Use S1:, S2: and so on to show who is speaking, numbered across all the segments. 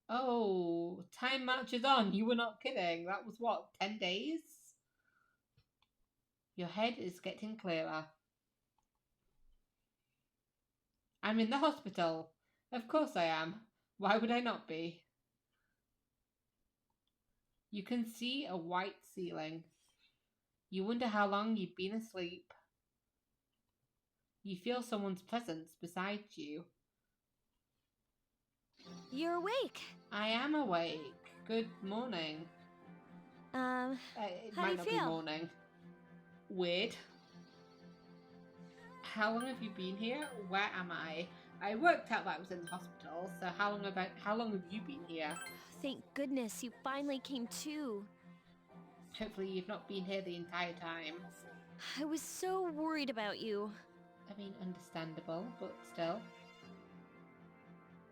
S1: Oh, time marches on. You were not kidding. That was what, 10 days? Your head is getting clearer. I'm in the hospital. Of course I am. Why would I not be? You can see a white ceiling. You wonder how long you've been asleep. You feel someone's presence beside you.
S2: You're awake.
S1: I am awake. Good morning. It
S2: How do
S1: might
S2: you
S1: not be
S2: feel?
S1: morning. Weird. How long have you been here? Where am I? I worked out that I was in the hospital, so how long have you been here?
S2: Thank goodness you finally came to.
S1: Hopefully you've not been here the entire time.
S2: I was so worried about you.
S1: I mean, understandable, but still.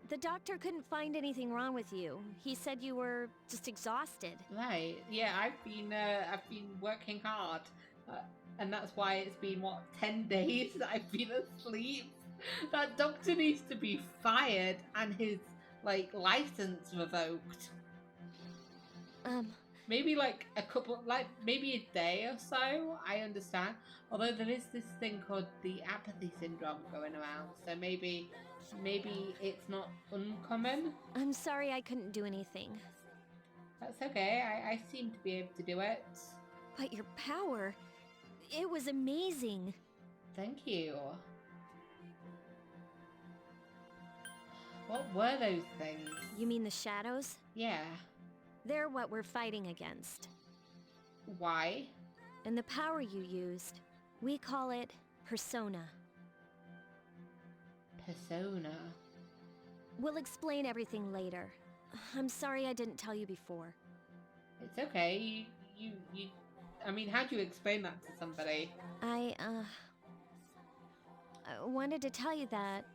S2: The doctor couldn't find anything wrong with you. He said you were just exhausted.
S1: Right. Yeah, I've been working hard, and that's why it's been what 10 days that I've been asleep. That doctor needs to be fired and his license revoked. Maybe maybe a day or so. I understand. Although there is this thing called the apathy syndrome going around, so maybe it's not uncommon.
S2: I'm sorry I couldn't do anything.
S1: That's okay. I seem to be able to do it.
S2: But your power, it was amazing.
S1: Thank you. What were those things?
S2: You mean the shadows?
S1: Yeah.
S2: They're what we're fighting against.
S1: Why?
S2: And the power you used, we call it persona.
S1: Persona.
S2: We'll explain everything later. I'm sorry I didn't tell you before.
S1: It's okay. I mean, how do you explain that to somebody?
S2: I wanted to tell you that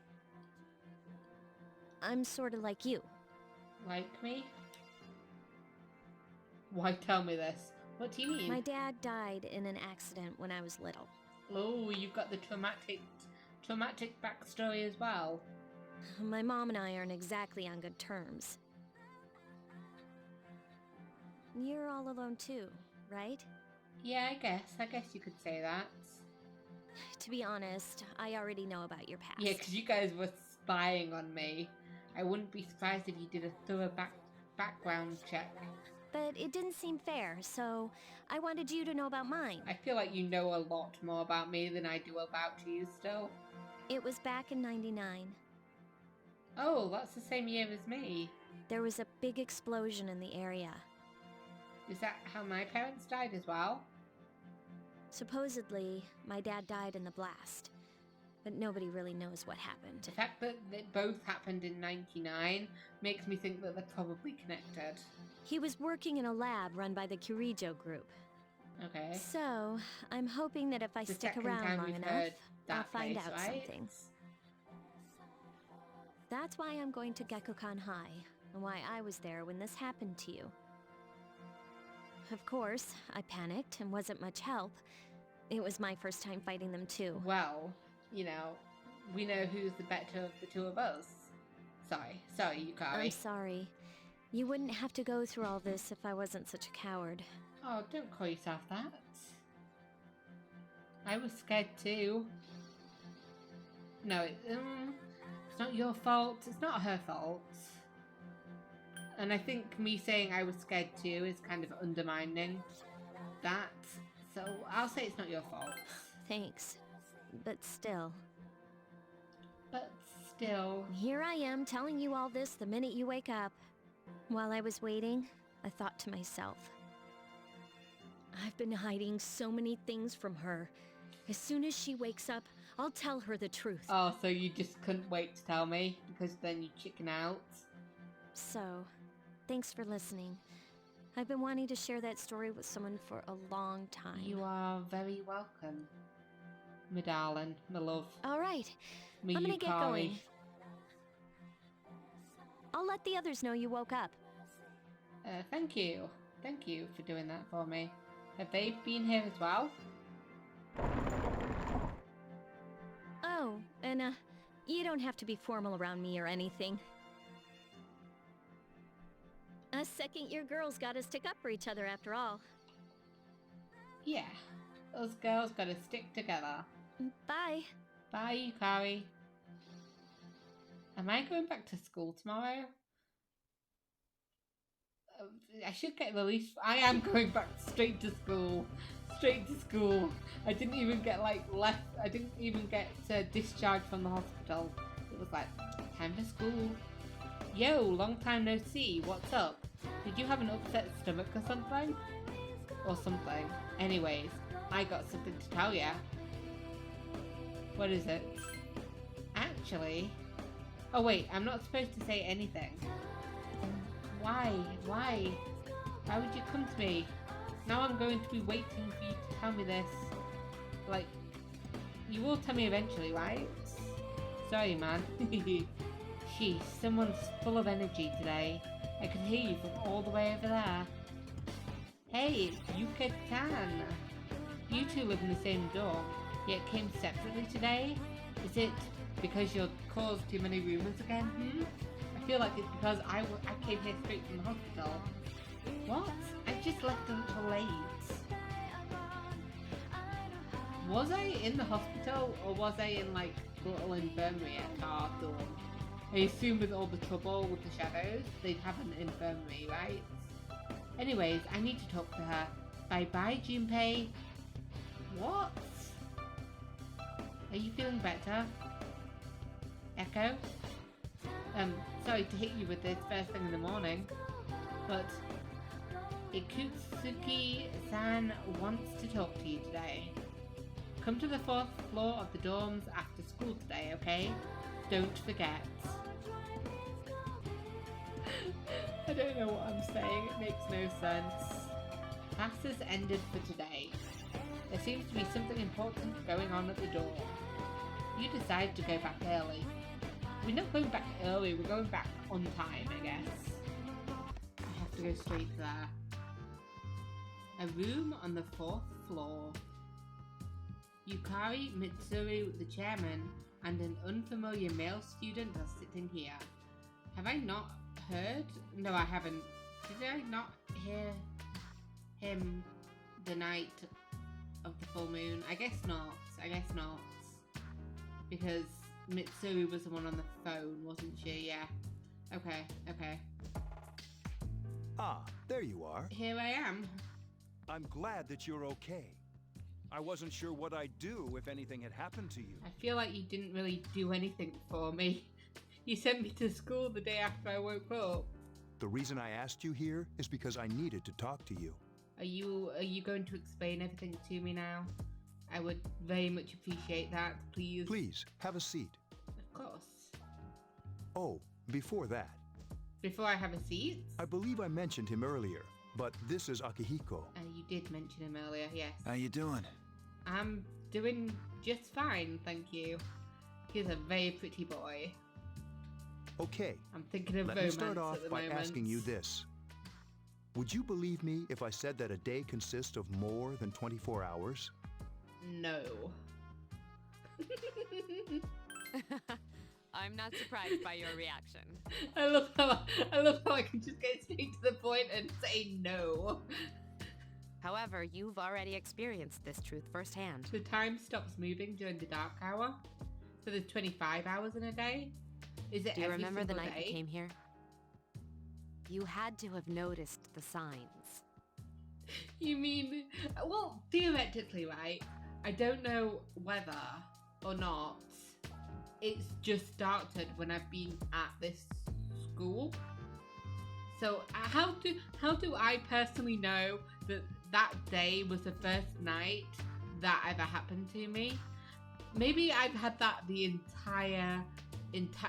S2: I'm sort of like you.
S1: Like me? Why tell me this? What do you mean?
S2: My dad died in an accident when I was little.
S1: Oh, you've got the traumatic backstory as well.
S2: My mom and I aren't exactly on good terms. You're all alone too, right?
S1: Yeah, I guess you could say that.
S2: To be honest, I already know about your past.
S1: Yeah, because you guys were spying on me. I wouldn't be surprised if you did a thorough background check.
S2: But it didn't seem fair, so I wanted you to know about mine.
S1: I feel like you know a lot more about me than I do about you still.
S2: It was back in '99.
S1: Oh, that's the same year as me.
S2: There was a big explosion in the area.
S1: Is that how my parents died as well?
S2: Supposedly, my dad died in the blast, but nobody really knows what happened.
S1: The fact that they both happened in '99 makes me think that they're probably connected.
S2: He was working in a lab run by the Kirijo group.
S1: Okay.
S2: So, I'm hoping that if I stick around long enough, I'll find out something. That's why I'm going to Gekukan High, and why I was there when this happened to you. Of course, I panicked and wasn't much help. It was my first time fighting them too.
S1: Well, we know who's the better of the two of us. Sorry, Yukari.
S2: I'm sorry. You wouldn't have to go through all this if I wasn't such a coward.
S1: Oh, don't call yourself that. I was scared too. No, it's not your fault. It's not her fault. And I think me saying I was scared too is kind of undermining that. So I'll say it's not your fault.
S2: Thanks. But still. Here I am telling you all this the minute you wake up. While I was waiting, I thought to myself, I've been hiding so many things from her. As soon as she wakes up, I'll tell her the truth.
S1: Oh, so you just couldn't wait to tell me because then you chicken out?
S2: So, thanks for listening. I've been wanting to share that story with someone for a long time.
S1: You are very welcome, my darling, my love.
S2: All right,
S1: I'm
S2: gonna get going. I'll let the others know you woke up.
S1: Thank you. Thank you for doing that for me. Have they been here as well?
S2: Oh, and you don't have to be formal around me or anything. Us second-year girls gotta stick up for each other after all.
S1: Yeah, those girls gotta stick together.
S2: Bye.
S1: Bye, Yukari. Am I going back to school tomorrow? I should get released. I am going back straight to school. Straight to school. I didn't even get left. I didn't even get discharged from the hospital. It was like, time for school. Yo, long time no see. What's up? Did you have an upset stomach or something? Or something. Anyways, I got something to tell ya. What is it? Actually... Oh wait, I'm not supposed to say anything. Why? Why? Why would you come to me? Now I'm going to be waiting for you to tell me this. Like, you will tell me eventually, right? Sorry, man. Sheesh, someone's full of energy today. I can hear you from all the way over there. Hey, it's Yuka-tan. You two live in the same dorm, yet came separately today? Is it because you'll cause too many rumors again? I feel like it's because I came here straight from the hospital. What? I just left a little late. Was I in the hospital, or was I in like the little infirmary at our dorm? I assume with all the trouble with the shadows, they'd have an infirmary, right? Anyways, I need to talk to her. Bye-bye, Junpei. What? Are you feeling better? Echo? Sorry to hit you with this first thing in the morning, but Ikutsuki-san wants to talk to you today. Come to the 4th floor of the dorms after school today, okay? Don't forget. I don't know what I'm saying, it makes no sense. Class has ended for today. There seems to be something important going on at the door. You decide to go back early. We're not going back early, we're going back on time, I guess. I have to go straight there. A room on the 4th floor. Yukari, Mitsuru, the chairman, and an unfamiliar male student are sitting here. Have I not heard? No, I haven't. Did I not hear him the night of the full moon? I guess not. I guess not. Because Mitsuru was the one on the phone, wasn't she? Yeah. Okay, okay.
S3: Ah, there you are.
S1: Here I am.
S3: I'm glad that you're okay. I wasn't sure what I'd do if anything had happened to you.
S1: I feel like you didn't really do anything for me. You sent me to school the day after I woke up.
S3: The reason I asked you here is because I needed to talk to you.
S1: Are you going to explain everything to me now? I would very much appreciate that, please.
S3: Please, have a seat.
S1: Of course.
S3: Oh, before that.
S1: Before I have a seat?
S3: I believe I mentioned him earlier, but this is Akihiko.
S1: You did mention him earlier, yes.
S4: How you doing?
S1: I'm doing just fine, thank you. He's a very pretty boy.
S3: Okay,
S1: I'm thinking of
S3: let
S1: romance
S3: me start off
S1: at the
S3: by
S1: moment.
S3: asking you this. Would you believe me if I said that a day consists of more than 24 hours?
S1: No.
S5: I'm not surprised by your reaction.
S1: I love how I can just get straight to the point and say no.
S5: However, you've already experienced this truth firsthand.
S1: The time stops moving during the dark hour, so there's 25 hours in a day. Is it
S5: Do you
S1: every
S5: remember the
S1: single
S5: night
S1: day?
S5: you came here? You had to have noticed the signs.
S1: You mean, well, theoretically, right? I don't know whether or not it's just started when I've been at this school. So how do I personally know that that day was the first night that ever happened to me? Maybe I've had that the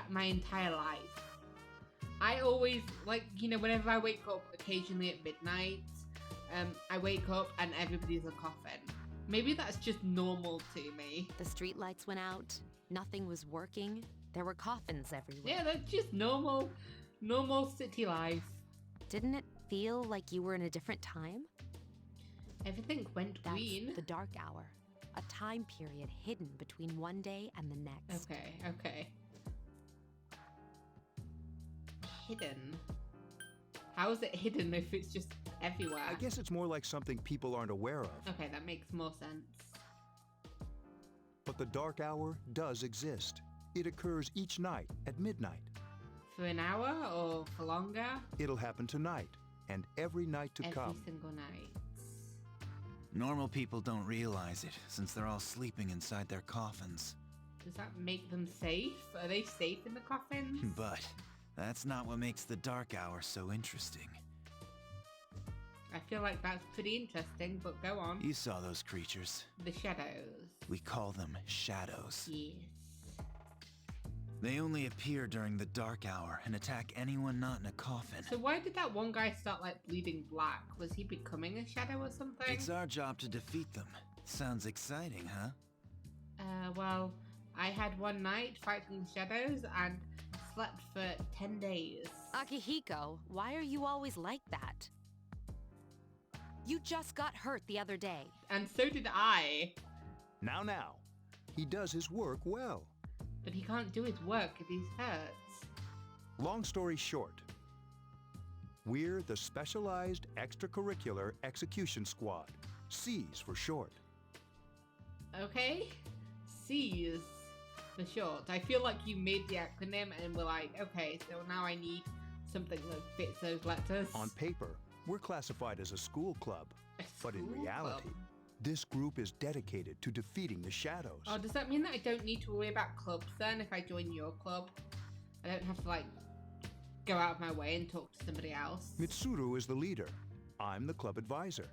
S1: my entire life. I always, like, you know, whenever I wake up occasionally at midnight, I wake up and everybody's a coffin. Maybe that's just normal to me.
S5: The streetlights went out, nothing was working, there were coffins everywhere.
S1: Yeah, that's just normal city life.
S5: Didn't it feel like you were in a different time?
S1: Everything went
S5: That's
S1: green.
S5: the dark hour, a time period hidden between one day and the next.
S1: Okay. Hidden. How is it hidden if it's just everywhere?
S3: I guess it's more like something people aren't aware of.
S1: Okay, that makes more sense.
S3: But the dark hour does exist. It occurs each night at midnight.
S1: For an hour or for longer?
S3: It'll happen tonight and every night to come.
S1: Every single night.
S4: Normal people don't realize it, since they're all sleeping inside their coffins.
S1: Does that make them safe? Are they safe in the coffins?
S4: But that's not what makes the dark hour so interesting.
S1: I feel like that's pretty interesting, but go on.
S4: You saw those creatures.
S1: The shadows.
S4: We call them shadows.
S1: Yes.
S4: They only appear during the dark hour and attack anyone not in a coffin.
S1: So why did that one guy start like bleeding black? Was he becoming a shadow or something?
S4: It's our job to defeat them. Sounds exciting, huh?
S1: Well, I had one night fighting the shadows and slept for 10 days.
S5: Akihiko, why are you always like that? You just got hurt the other day.
S1: And so did I.
S3: Now. He does his work well.
S1: But he can't do his work if he's hurt.
S3: Long story short, we're the Specialized Extracurricular Execution Squad. C's for short.
S1: Okay? C's for short. I feel like you made the acronym and we're like, okay, so now I need something that fits those letters.
S3: On paper, we're classified as a school club.
S1: A
S3: But in
S1: school
S3: reality,
S1: club?
S3: this group is dedicated to defeating the shadows.
S1: Oh, does that mean that I don't need to worry about clubs then if I join your club? I don't have to like go out of my way and talk to somebody else.
S3: Mitsuru is the leader. I'm the club advisor.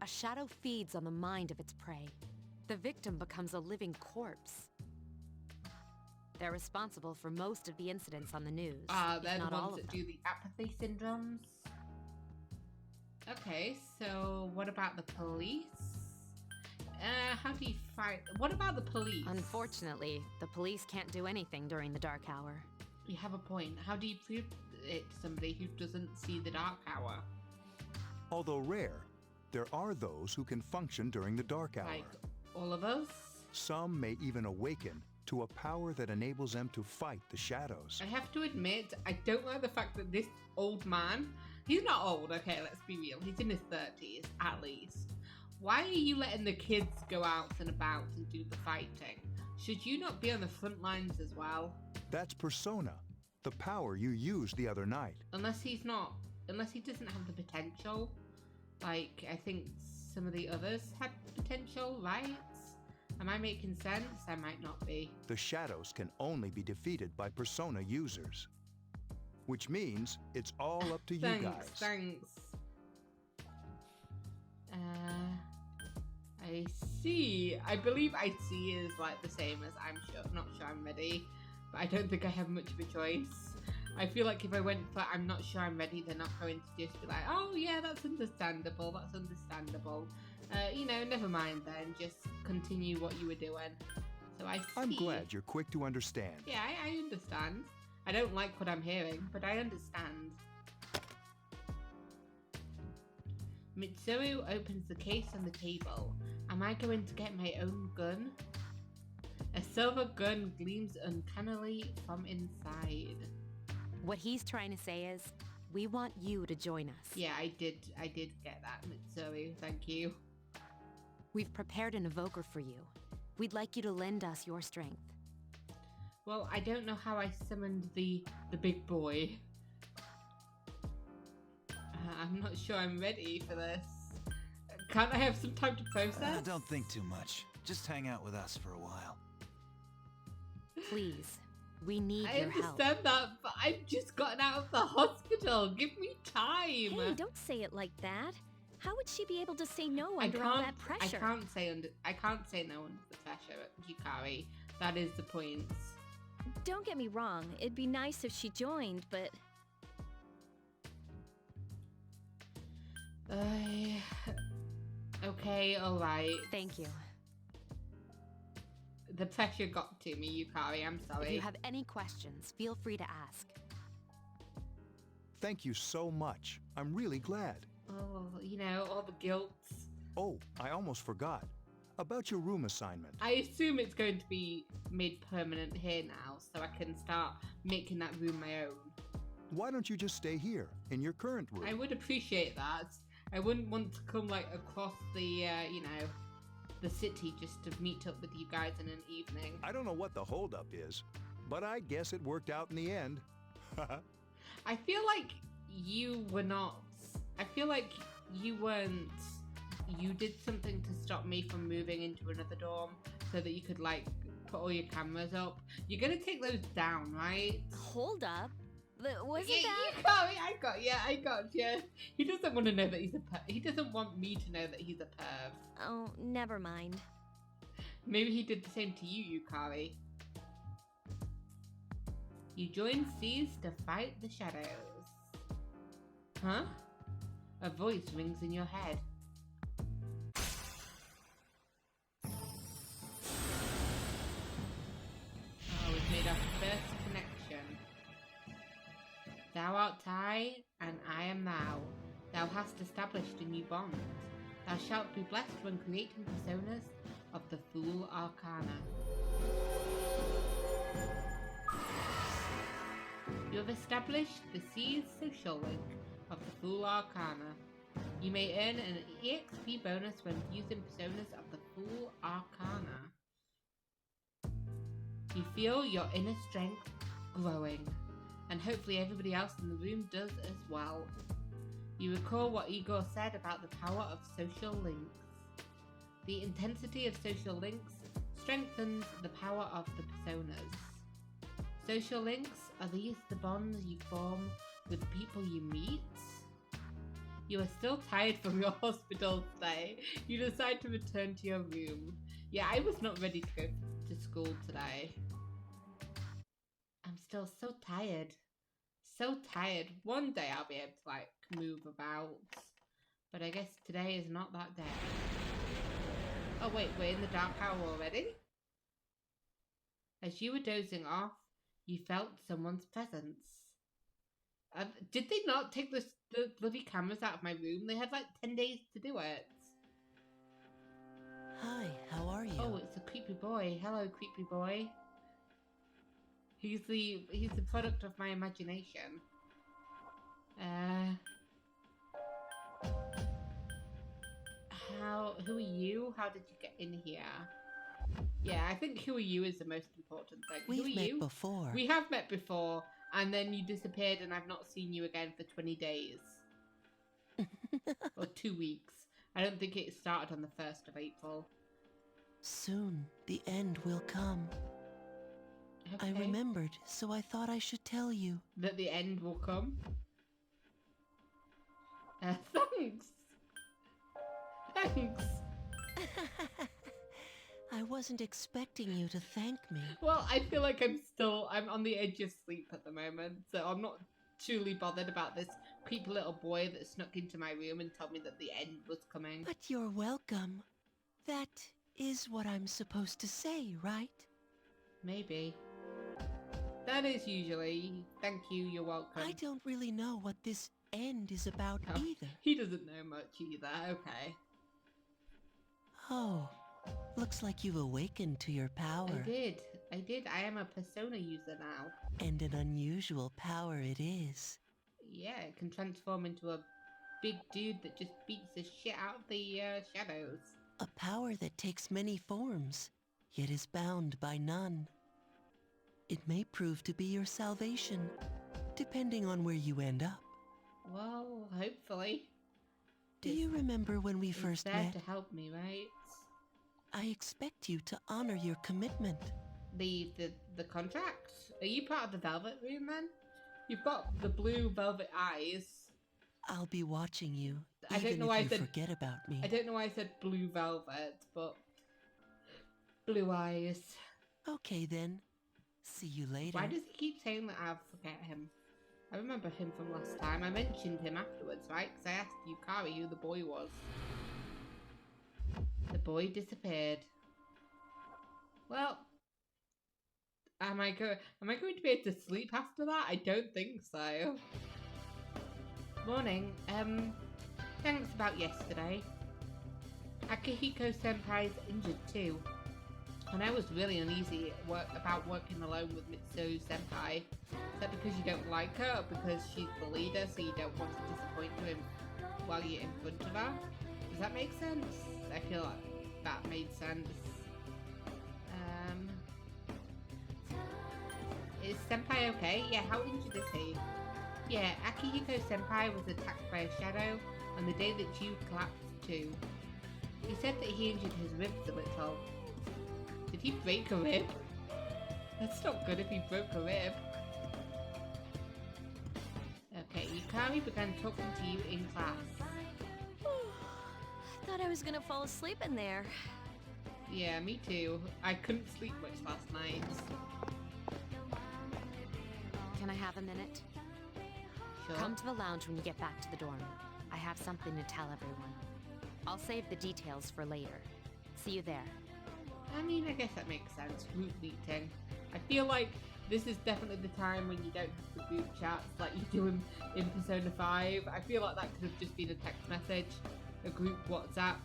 S5: A shadow feeds on the mind of its prey. The victim becomes a living corpse. They're responsible for most of the incidents on the news. if
S1: They're the
S5: not all
S1: ones
S5: of
S1: that
S5: them.
S1: do the apathy syndromes. Okay, so what about the police? How do you fight? What about the police?
S5: Unfortunately, the police can't do anything during the dark hour.
S1: You have a point. How do you prove it to somebody who doesn't see the dark hour?
S3: Although rare, there are those who can function during the dark hour.
S1: Like all of us?
S3: Some may even awaken to a power that enables them to fight the shadows.
S1: I have to admit, I don't like the fact that this old man, he's not old, okay, let's be real. He's in his 30s, at least. Why are you letting the kids go out and about and do the fighting? Should you not be on the front lines as well?
S3: That's persona, the power you used the other night.
S1: Unless he doesn't have the potential. Like, I think some of the others had potential, right? Am I making sense? I might not be.
S3: The shadows can only be defeated by persona users. Which means it's all up to you guys.
S1: Thanks. I see. I believe I see is like the same as not sure I'm ready. But I don't think I have much of a choice. I feel like if I went for I'm not sure I'm ready, they're not going to just be like, oh yeah, that's understandable, never mind then, just continue what you were doing. So I see.
S3: I'm glad you're quick to understand.
S1: Yeah, I understand. I don't like what I'm hearing, but I understand. Mitsuru opens the case on the table. Am I going to get my own gun? A silver gun gleams uncannily from inside.
S5: What he's trying to say is, we want you to join us.
S1: Yeah, I did get that, Mitsuru. Thank you.
S5: We've prepared an evoker for you. We'd like you to lend us your strength.
S1: Well, I don't know how I summoned the big boy. I'm not sure I'm ready for this. Can't I have some time to process?
S4: Don't think too much. Just hang out with us for a while.
S5: Please, we need
S1: I
S5: your help.
S1: understand that, but I've just gotten out of the hospital. Give me time.
S2: Hey, don't say it like that. How would she be able to say no under all that pressure?
S1: I can't say no under the pressure, Yukari. That is the point.
S2: Don't get me wrong. It'd be nice if she joined, but...
S1: Okay, alright.
S5: Thank you.
S1: The pressure got to me, Yukari. I'm sorry.
S5: If you have any questions, feel free to ask.
S3: Thank you so much. I'm really glad.
S1: Oh, all the guilt.
S3: Oh, I almost forgot. About your room assignment.
S1: I assume it's going to be made permanent here now, so I can start making that room my own.
S3: Why don't you just stay here, in your current room?
S1: I would appreciate that. I wouldn't want to come, like, across the, you know, the city just to meet up with you guys in an evening.
S3: I don't know what the holdup is, but I guess it worked out in the end.
S1: I feel like you were not... I feel like you weren't... You did something to stop me from moving into another dorm so that you could, like, put all your cameras up. You're gonna take those down, right?
S2: Hold up. Wasn't
S1: Yeah,
S2: that...
S1: you got me. I got you. He doesn't want to know that he's a perv. He doesn't want me to know that he's a perv.
S2: Oh, never mind.
S1: Maybe he did the same to you, Yukari. You join Seas to fight the shadows. Huh? A voice rings in your head. Oh, we've made our first connection. Thou art I, and I am thou. Thou hast established a new bond. Thou shalt be blessed when creating personas of the Fool Arcana. You have established the Seas social link of the Fool Arcana. You may earn an EXP bonus when using personas of the Fool Arcana. You feel your inner strength growing, and hopefully everybody else in the room does as well. You recall what Igor said about the power of social links. The intensity of social links strengthens the power of the personas. Social links, are these the bonds you form with the people you meet? You are still tired from your hospital stay. You decide to return to your room. Yeah, I was not ready to go to school today. I'm still so tired. So tired. One day I'll be able to, like, move about. But I guess today is not that day. Oh wait, we're in the dark hour already? As you were dozing off, you felt someone's presence. Did they not take the bloody cameras out of my room? They had like 10 days to do it.
S6: Hi, how are you?
S1: Oh, it's a creepy boy. Hello, creepy boy. He's the product of my imagination. Who are you? How did you get in here? Yeah, I think who are you is the most important thing.
S6: We've
S1: who are
S6: met
S1: you?
S6: before.
S1: We have met before, and then you disappeared and I've not seen you again for 20 days. Or 2 weeks. I don't think it started on the 1st of April.
S6: Soon, the end will come.
S1: Okay.
S6: I remembered, so I thought I should tell you.
S1: That the end will come? Thanks! Thanks!
S6: I wasn't expecting you to thank me.
S1: Well, I feel like I'm on the edge of sleep at the moment, so I'm not truly bothered about this creepy little boy that snuck into my room and told me that the end was coming.
S6: But you're welcome. That is what I'm supposed to say, right?
S1: Maybe. That is usually, thank you, you're welcome.
S6: I don't really know what this end is about
S1: Oh,
S6: either.
S1: He doesn't know much either, okay.
S6: Oh, looks like you've awakened to your power.
S1: I did. I am a persona user now.
S6: And an unusual power it is.
S1: Yeah, it can transform into a big dude that just beats the shit out of the shadows.
S6: A power that takes many forms, yet is bound by none. It may prove to be your salvation, depending on where you end up.
S1: Well, hopefully.
S6: Do you remember when we
S1: It's
S6: first
S1: there
S6: met?
S1: to help me, right?
S6: I expect you to honor your commitment.
S1: The contract? Are you part of the Velvet Room then? You've got the blue velvet eyes.
S6: I'll be watching you,
S1: I don't
S6: even
S1: know
S6: if
S1: why I
S6: you
S1: said-
S6: forget about me.
S1: I don't know why I said blue velvet, but blue eyes.
S6: Okay then. See you later.
S1: Why does he keep saying that I'll forget him? I remember him from last time. I mentioned him afterwards, right? Because I asked Yukari who the boy was. The boy disappeared. Well, am I going to be able to sleep after that? I don't think so. Morning. Thanks about yesterday. Akihiko Senpai's injured too. And I was really uneasy about working alone with Mitsuru Senpai. Is that because you don't like her, or because she's the leader, so you don't want to disappoint her while you're in front of her? Does that make sense? I feel like that made sense. Is Senpai okay? Yeah, how injured is he? Yeah, Akihiko Senpai was attacked by a shadow on the day that Jude collapsed too. He said that he injured his ribs a little. Did he break a rib? That's not good if he broke a rib. Okay, Yukari began talking to you in class.
S2: Thought I was gonna fall asleep in there.
S1: Yeah, me too. I couldn't sleep much last night.
S5: Can I have a minute?
S1: Sure.
S5: Come to the lounge when you get back to the dorm. I have something to tell everyone. I'll save the details for later. See you there.
S1: I mean, I guess that makes sense. Group meeting. I feel like this is definitely the time when you don't have the group chats like you do in Persona 5. I feel like that could have just been a text message, a group WhatsApp.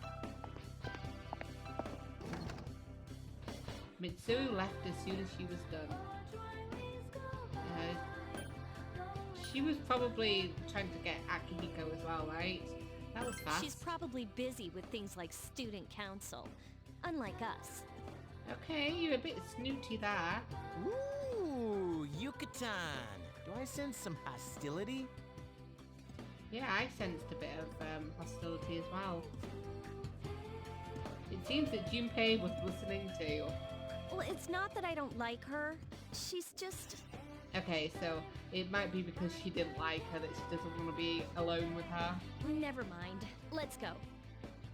S1: Mitsuru left as soon as she was done. She was probably trying to get Akihiko as well, right? That was fast.
S2: She's probably busy with things like student council, unlike us.
S1: Okay, you're a bit snooty there.
S7: Ooh, Yucatan. Do I sense some hostility?
S1: Yeah, I sensed a bit of hostility as well. It seems that Junpei was listening to.
S2: Well, it's not that I don't like her. She's just...
S1: Okay, so it might be because she didn't like her that she doesn't want to be alone with her.
S2: Never mind. Let's go.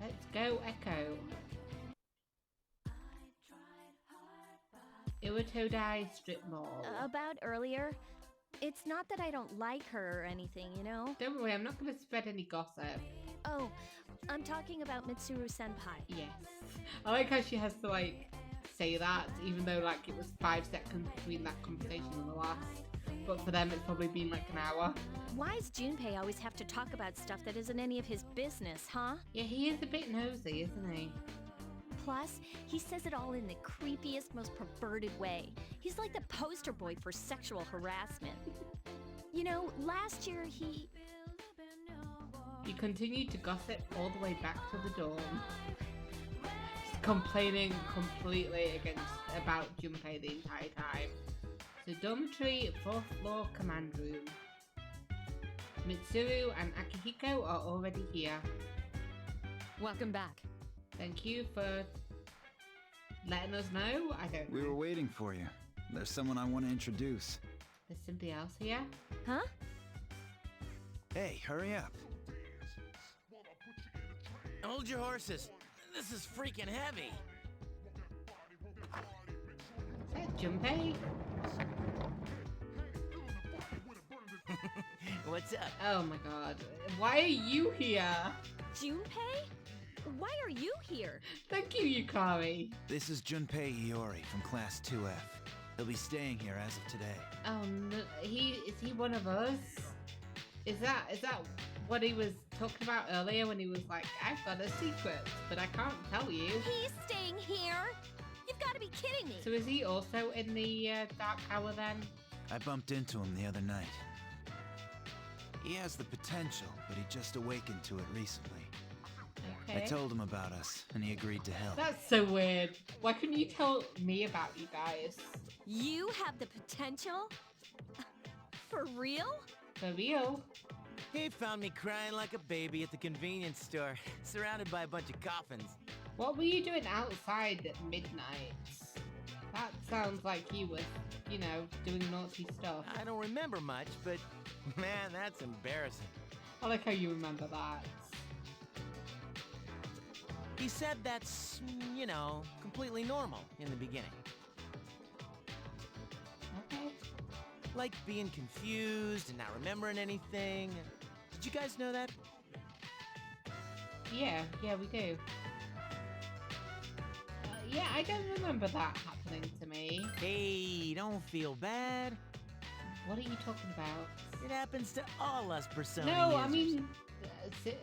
S1: Let's go, Echo. Iwatodai Strip Mall.
S2: About earlier, it's not that I don't like her or anything, you know?
S1: Don't worry, I'm not going to spread any gossip.
S2: Oh, I'm talking about Mitsuru Senpai.
S1: Yes. I like how she has to, like, say that, even though, like, it was 5 seconds between that conversation and the last. But for them, it's probably been, like, an hour.
S2: Why does Junpei always have to talk about stuff that isn't any of his business, huh?
S1: Yeah, he is a bit nosy, isn't he?
S2: Plus, he says it all in the creepiest, most perverted way. He's like the poster boy for sexual harassment. You know, last year he...
S1: You continued to gossip all the way back to the dorm. Just complaining completely about Junpei the entire time. So dormitory, 4th floor command room. Mitsuru and Akihiko are already here.
S5: Welcome back.
S1: Thank you for letting us know. I don't know.
S4: We were waiting for you. There's someone I want to introduce.
S1: There's somebody else here?
S2: Huh?
S4: Hey, hurry up.
S7: Hold your horses. This is freaking heavy.
S1: Is that Junpei?
S7: What's up?
S1: Oh my god. Why are you here?
S2: Junpei? Why are you here?
S1: Thank you, Yukari.
S4: This is Junpei Iori from Class 2F. He'll be staying here as of today.
S1: Oh no, is he one of us? Is that what he was talking about earlier when he was like, I've got a secret, but I can't tell you.
S2: He's staying here? You've got to be kidding me.
S1: So is he also in the Dark Tower then?
S4: I bumped into him the other night. He has the potential, but he just awakened to it recently.
S1: Okay.
S4: I told him about us, and he agreed to help.
S1: That's so weird. Why couldn't you tell me about you guys?
S2: You have the potential? For real?
S1: For real?
S7: He found me crying like a baby at the convenience store, surrounded by a bunch of coffins.
S1: What were you doing outside at midnight? That sounds like you were, you know, doing naughty stuff.
S7: I don't remember much, but man, that's embarrassing.
S1: I like how you remember that.
S7: He said that's, you know, completely normal in the beginning.
S1: Okay.
S7: Like being confused and not remembering anything. Did you guys know that?
S1: Yeah, we do. Yeah, I don't remember that happening to me.
S7: Hey, don't feel bad.
S1: What are you talking about?
S7: It happens to all us Persona
S1: No, I
S7: users.
S1: mean,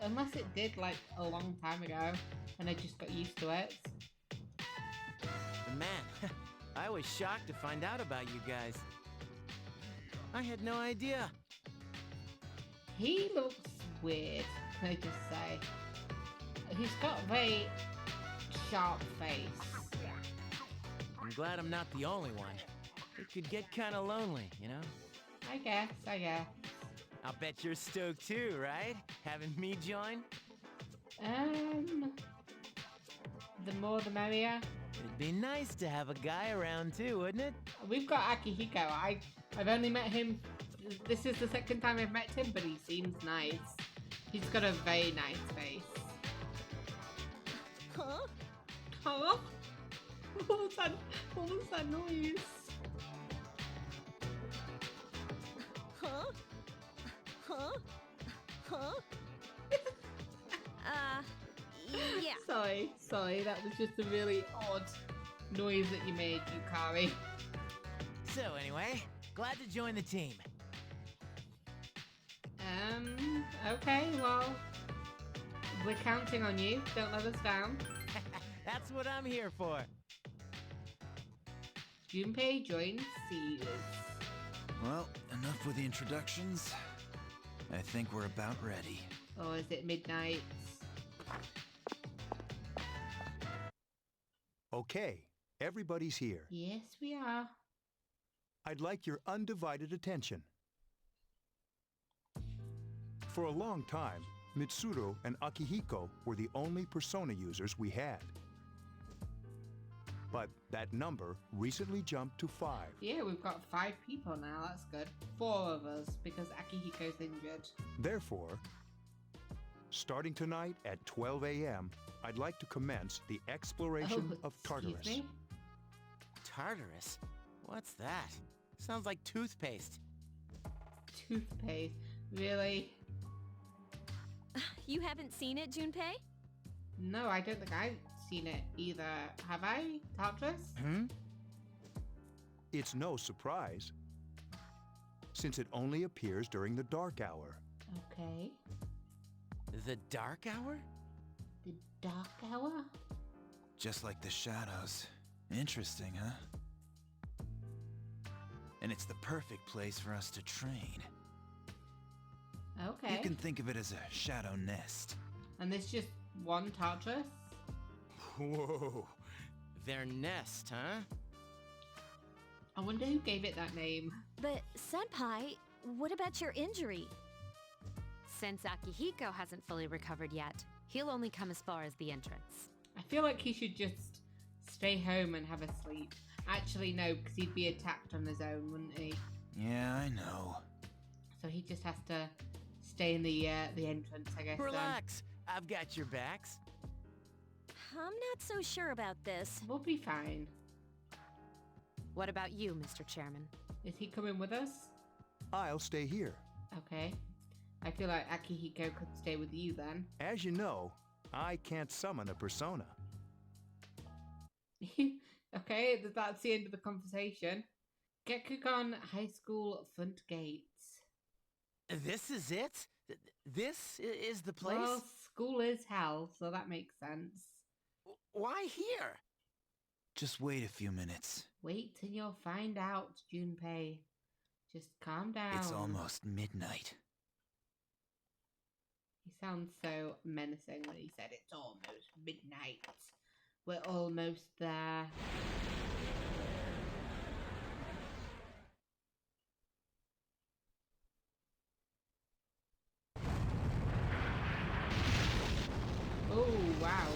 S1: unless it did like a long time ago, and I just got used to it.
S7: And man, I was shocked to find out about you guys. I had no idea.
S1: He looks weird, can I just say. He's got a very sharp face.
S7: I'm glad I'm not the only one. It could get kind of lonely, you know?
S1: I guess.
S7: I'll bet you're stoked too, right? Having me join?
S1: The more the merrier.
S7: It'd be nice to have a guy around too, wouldn't it?
S1: We've got Akihiko. I've only met him. This is the second time I've met him, but he seems nice. He's got a very nice face.
S2: Huh?
S1: Huh? What was that noise?
S2: Huh? Huh? Huh? Yeah.
S1: Sorry, that was just a really odd noise that you made, Yukari.
S7: So anyway, glad to join the team.
S1: Okay, well, we're counting on you. Don't let us down.
S7: That's what I'm here for.
S1: Junpei joins Seals.
S4: Well, enough with the introductions. I think we're about ready.
S1: Or is it midnight?
S3: Okay, everybody's here.
S1: Yes, we are.
S3: I'd like your undivided attention. For a long time, Mitsuru and Akihiko were the only persona users we had. But that number recently jumped to 5.
S1: Yeah, we've got 5 people now. That's good. 4 of us because Akihiko's injured.
S3: Therefore, starting tonight at 12 a.m., I'd like to commence the exploration of
S1: excuse
S3: Tartarus.
S1: me?
S7: Tartarus? What's that? Sounds like toothpaste.
S1: Toothpaste. Really?
S2: You haven't seen it, Junpei?
S1: No, I don't think I've seen it either. Have I? Tartarus?
S3: It's no surprise, since it only appears during the dark hour.
S1: Okay.
S7: The dark hour?
S1: The dark hour?
S4: Just like the shadows. Interesting, huh? And it's the perfect place for us to train.
S1: Okay.
S4: You can think of it as a shadow nest.
S1: And there's just one Tartarus?
S7: Whoa. Their nest, huh?
S1: I wonder who gave it that name.
S2: But, Senpai, what about your injury?
S5: Since Akihiko hasn't fully recovered yet, he'll only come as far as the entrance.
S1: I feel like he should just stay home and have a sleep. Actually, no, because he'd be attacked on his own, wouldn't he?
S4: Yeah, I know.
S1: So he just has to stay in the entrance, I guess.
S7: Relax. I've got your backs.
S2: I'm not so sure about this.
S1: We'll be fine.
S5: What about you, Mr. Chairman?
S1: Is he coming with us?
S3: I'll stay here.
S1: Okay. I feel like Akihiko could stay with you then.
S3: As you know, I can't summon a persona.
S1: Okay, that's the end of the conversation. Gekugan High School front gates.
S7: This is it? This is the place?
S1: Well, school is hell, so that makes sense.
S7: Why here?
S4: Just wait a few minutes.
S1: Wait till you'll find out, Junpei. Just calm down.
S4: It's almost midnight.
S1: He sounds so menacing when he said it's almost midnight. We're almost there. Oh, wow.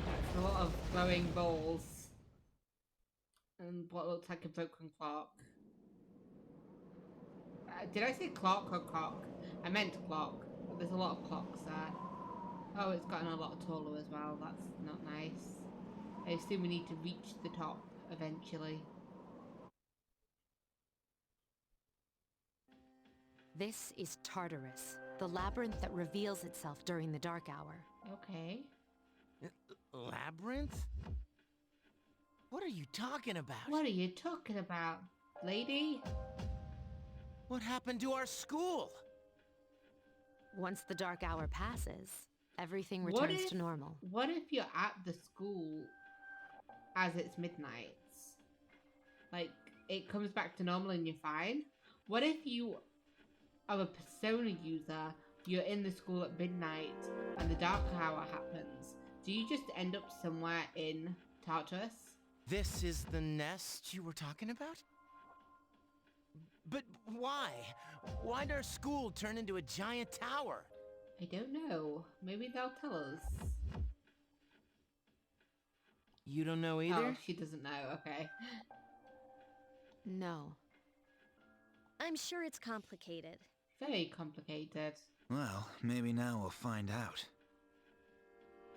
S1: That's a lot of glowing balls. And what looks like a broken clock. Did I say clock or cock? I meant clock. But there's a lot of clocks there. Oh, it's gotten a lot taller as well. That's not nice. I assume we need to reach the top eventually.
S5: This is Tartarus, the labyrinth that reveals itself during the dark hour.
S1: Okay.
S7: Labyrinth? What are you talking about?
S1: What are you talking about, lady?
S7: What happened to our school?
S5: Once the dark hour passes, everything
S1: What
S5: returns
S1: if-
S5: to normal.
S1: What if you're at the school as it's midnight? Like, it comes back to normal and you're fine? What if you are a Persona user, you're in the school at midnight, and the Dark Hour happens? Do you just end up somewhere in Tartarus?
S7: This is the nest you were talking about? But why? Why'd our school turn into a giant tower?
S1: I don't know. Maybe they'll tell us.
S7: You don't know
S1: Oh,
S7: either?
S1: she doesn't know. Okay.
S5: No.
S2: I'm sure it's complicated.
S1: Very complicated.
S4: Well, maybe now we'll find out.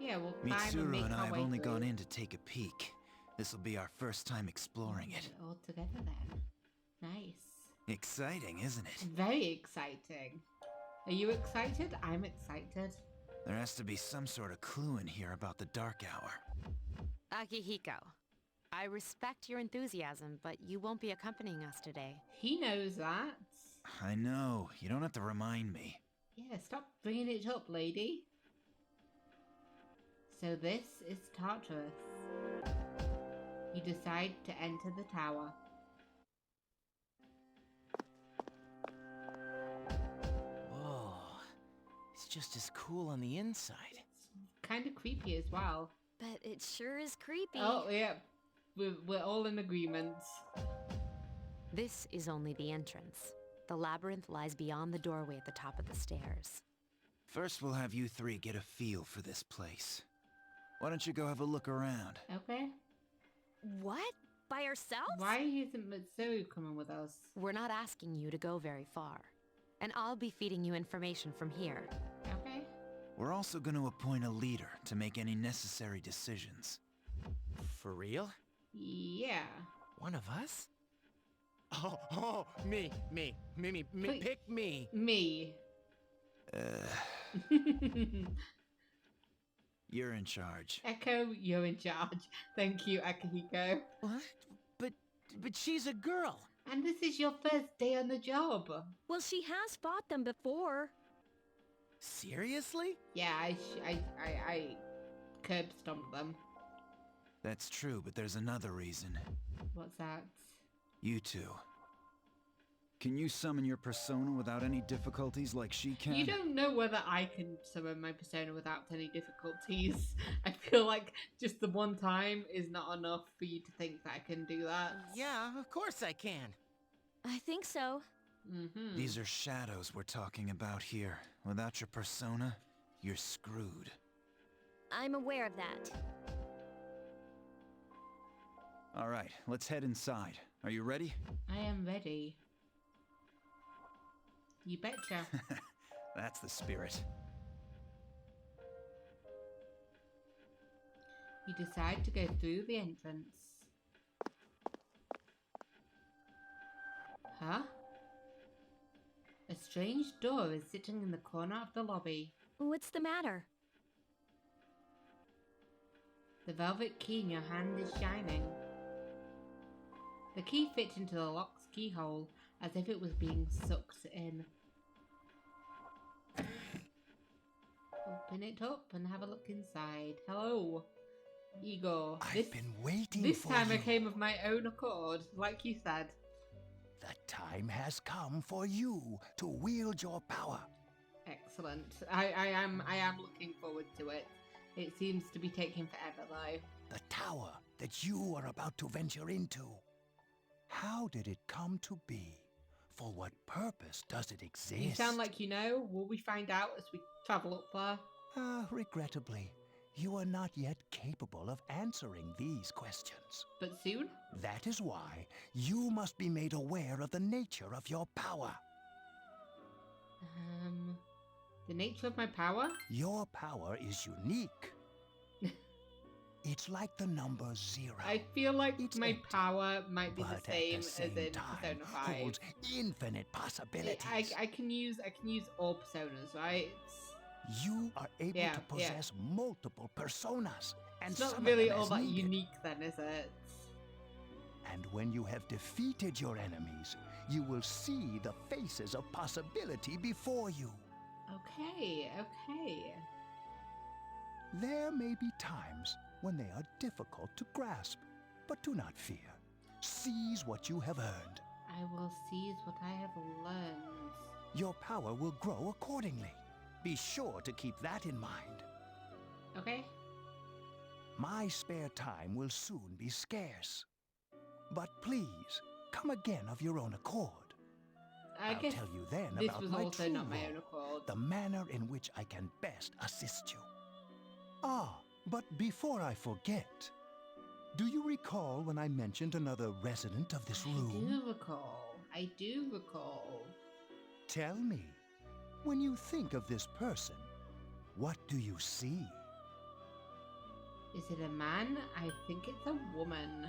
S1: Yeah, we'll climb and
S4: Mitsuru
S1: make
S4: and I
S1: our
S4: have
S1: way
S4: only
S1: through.
S4: gone in to take a peek. This'll be our first time exploring it.
S1: All together then. Nice.
S4: Exciting, isn't it?
S1: Very exciting. Are you excited? I'm excited.
S4: There has to be some sort of clue in here about the Dark Hour.
S5: Akihiko, I respect your enthusiasm, but you won't be accompanying us today.
S1: He knows that.
S4: I know, you don't have to remind me.
S1: Yeah, stop bringing it up, lady. So this is Tartarus. You decide to enter the tower.
S7: Whoa. It's just as cool on the inside.
S1: It's kind of creepy as well.
S2: But it sure is creepy.
S1: Oh, yeah. We're all in agreement.
S5: This is only the entrance. The labyrinth lies beyond the doorway at the top of the stairs.
S4: First, we'll have you three get a feel for this place. Why don't you go have a look around?
S1: Okay.
S2: What? By ourselves?
S1: Why isn't Mitsuru coming with us?
S5: We're not asking you to go very far. And I'll be feeding you information from here.
S1: Okay.
S4: We're also going to appoint a leader to make any necessary decisions.
S7: For real?
S1: Yeah.
S7: One of us? Oh, me.
S1: Please.
S7: Pick me.
S1: Me.
S4: You're in charge.
S1: Echo, you're in charge. Thank you, Akihiko.
S7: What? But she's a girl.
S1: And this is your first day on the job.
S2: Well, she has fought them before.
S7: Seriously?
S1: Yeah, I curb stomped them.
S4: That's true, but there's another reason.
S1: What's that?
S4: You two. Can you summon your persona without any difficulties like she can?
S1: You don't know whether I can summon my persona without any difficulties. I feel like just the one time is not enough for you to think that I can do that.
S7: Yeah, of course I can.
S2: I think so.
S1: Mm-hmm.
S4: These are shadows we're talking about here. Without your persona, you're screwed.
S2: I'm aware of that.
S3: All right, let's head inside. Are you ready?
S1: I am ready. You betcha.
S3: That's the spirit.
S1: You decide to go through the entrance. Huh? A strange door is sitting in the corner of the lobby.
S2: What's the matter?
S1: The velvet key in your hand is shining. The key fits into the lock's keyhole as if it was being sucked in. Open it up and have a look inside. Hello, Igor.
S3: I've been waiting
S1: This
S3: for
S1: time I
S3: you.
S1: came of my own accord, like you said.
S3: The time has come for you to wield your power.
S1: Excellent. I am looking forward to it. It seems to be taking forever though.
S3: The tower that you are about to venture into. How did it come to be? For what purpose does it exist?
S1: You sound like you know. Will we find out as we travel up there?
S3: Regrettably, you are not yet capable of answering these questions.
S1: But soon?
S3: That is why you must be made aware of the nature of your power.
S1: The nature of my power?
S3: Your power is unique. It's like the number 0.
S1: I feel like
S3: It's
S1: my
S3: empty,
S1: power might be
S3: but
S1: the same,
S3: at the same
S1: as in
S3: time
S1: Persona 5.
S3: holds infinite possibilities.
S1: I can use all personas, right?
S3: You are able
S1: Yeah,
S3: to
S1: yeah.
S3: possess multiple personas, and
S1: It's not
S3: summon
S1: really
S3: them
S1: all
S3: as
S1: that
S3: needed.
S1: unique then, is it?
S3: And when you have defeated your enemies, you will see the faces of possibility before you.
S1: Okay.
S3: There may be times when they are difficult to grasp, but do not fear. Seize what you have earned.
S1: I will seize what I have learned.
S3: Your power will grow accordingly. Be sure to keep that in mind.
S1: Okay.
S3: My spare time will soon be scarce. But please, come again of your own accord.
S1: I
S3: I'll
S1: guess
S3: tell you then
S1: this
S3: about
S1: was
S3: my
S1: also
S3: true
S1: not my
S3: role,
S1: own accord.
S3: the manner in which I can best assist you. Ah, but before I forget, do you recall when I mentioned another resident of this room?
S1: I do recall. I do recall.
S3: Tell me, when you think of this person, what do you see?
S1: Is it a man? I think it's a woman.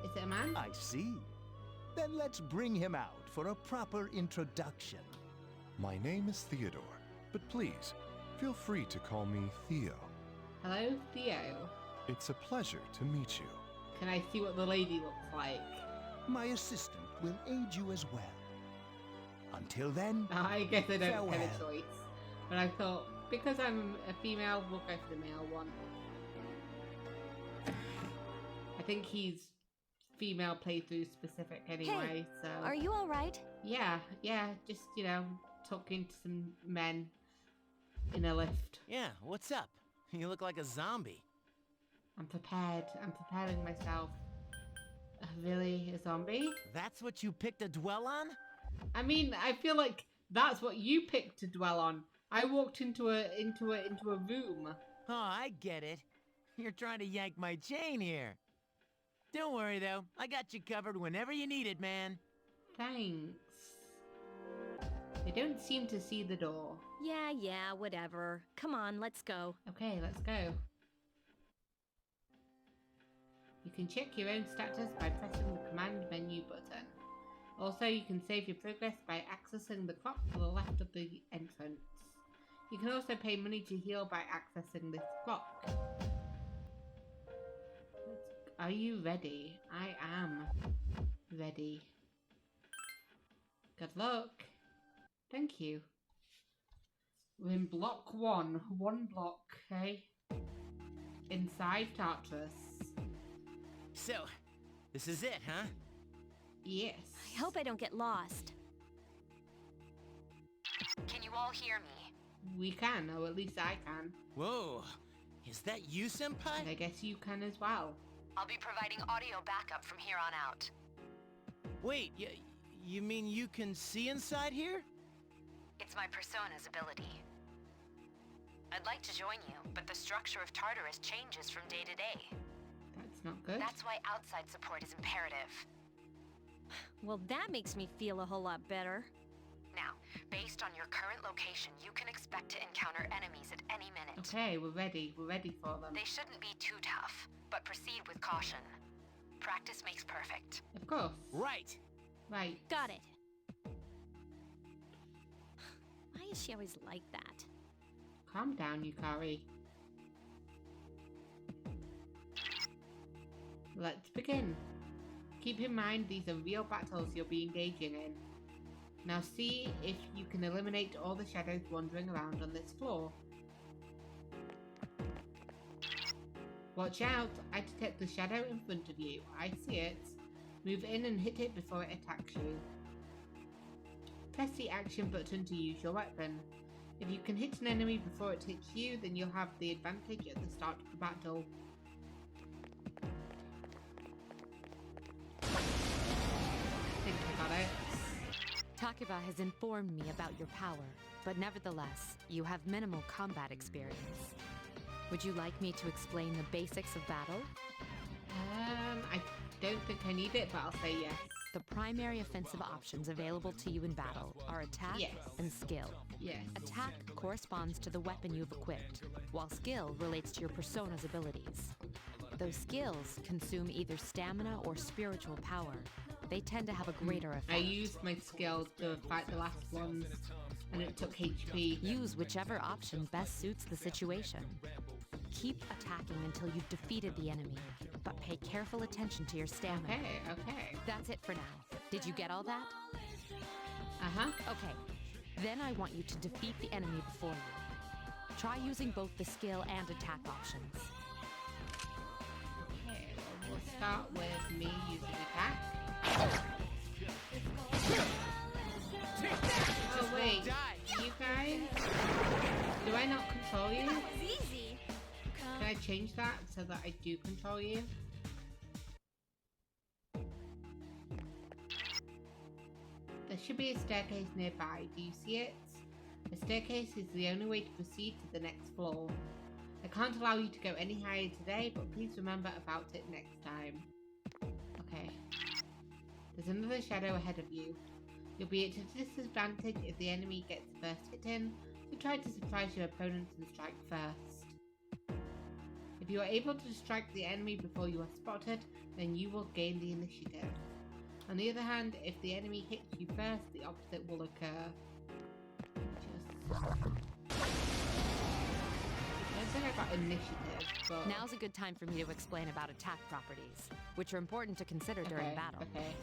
S1: Is it a man?
S3: I see. Then let's bring him out for a proper introduction.
S8: My name is Theodore, but please, feel free to call me Theo.
S1: Hello, Theo.
S8: It's a pleasure to meet you.
S1: Can I see what the lady looks like?
S3: My assistant will aid you as well. Until then,
S1: I guess I don't have
S3: farewell.
S1: a choice. But I thought, because I'm a female, we'll go for the male one. I think he's female playthrough specific anyway, so...
S2: Are you alright?
S1: Yeah, just, talking to some men in a lift.
S7: Yeah, what's up? You look like a zombie.
S1: I'm prepared. I'm preparing myself. Really? A zombie?
S7: That's what you picked to dwell on?
S1: I mean, I feel like that's what you picked to dwell on. I walked into a room.
S7: Oh, I get it. You're trying to yank my chain here. Don't worry, though. I got you covered whenever you need it, man.
S1: Thanks. They don't seem to see the door.
S2: Yeah, whatever. Come on, let's go.
S1: Okay, let's go. You can check your own status by pressing the command menu button. Also, you can save your progress by accessing the clock to the left of the entrance. You can also pay money to heal by accessing this clock. Are you ready? I am ready. Good luck. Thank you. We're in block 1. One block, okay? Inside Tartarus.
S7: So, this is it, huh?
S1: Yes.
S2: I hope I don't get lost.
S5: Can you all hear me?
S1: We can, or at least I can.
S7: Whoa, is that you,
S1: And
S7: Senpai?
S1: I guess you can as well.
S5: I'll be providing audio backup from here on out.
S7: Wait, you mean you can see inside here?
S5: It's my persona's ability. I'd like to join you, but the structure of Tartarus changes from day to day.
S1: That's not good.
S5: That's why outside support is imperative.
S2: Well, that makes me feel a whole lot better.
S5: Now, based on your current location, you can expect to encounter enemies at any minute.
S1: Okay, we're ready. We're ready for them.
S5: They shouldn't be too tough, but proceed with caution. Practice makes perfect.
S1: Of course.
S7: Right.
S1: Right.
S2: Got it. Why is she always like that?
S1: Calm down, Yukari. Let's begin. Keep in mind these are real battles you'll be engaging in. Now see if you can eliminate all the shadows wandering around on this floor. Watch out! I detect the shadow in front of you. I see it. Move in and hit it before it attacks you. Press the action button to use your weapon. If you can hit an enemy before it hits you, then you'll have the advantage at the start of the battle. I think I got it.
S5: Takeba has informed me about your power, but nevertheless, you have minimal combat experience. Would you like me to explain the basics of battle?
S1: I don't think I need it, but I'll say yes.
S5: The primary offensive options available to you in battle are attack
S1: Yes.
S5: and skill.
S1: Yes.
S5: Attack corresponds to the weapon you've equipped, while skill relates to your persona's abilities. Those skills consume either stamina or spiritual power. They tend to have a greater effect.
S1: I used my skills to fight the last ones, and it took HP.
S5: Use whichever option best suits the situation. Keep attacking until you've defeated the enemy, but pay careful attention to your stamina.
S1: Okay.
S5: That's it for now. Did you get all that?
S1: Uh-huh.
S5: Okay. Then I want you to defeat the enemy before you. Try using both the skill and attack options.
S1: Okay, well, we'll start with me using attack. Oh wait, you guys? Do I not control you?
S2: That was easy.
S1: Can I change that so that I do control you? There should be a staircase nearby. Do you see it? The staircase is the only way to proceed to the next floor. I can't allow you to go any higher today, but please remember about it next time. Okay. There's another shadow ahead of you. You'll be at a disadvantage if the enemy gets first hit in, so try to surprise your opponents and strike first. If you are able to strike the enemy before you are spotted, then you will gain the initiative. On the other hand, if the enemy hits you first, the opposite will occur. I don't think I got initiative, but...
S5: Now's a good time for me to explain about attack properties, which are important to consider during battle.
S1: Okay.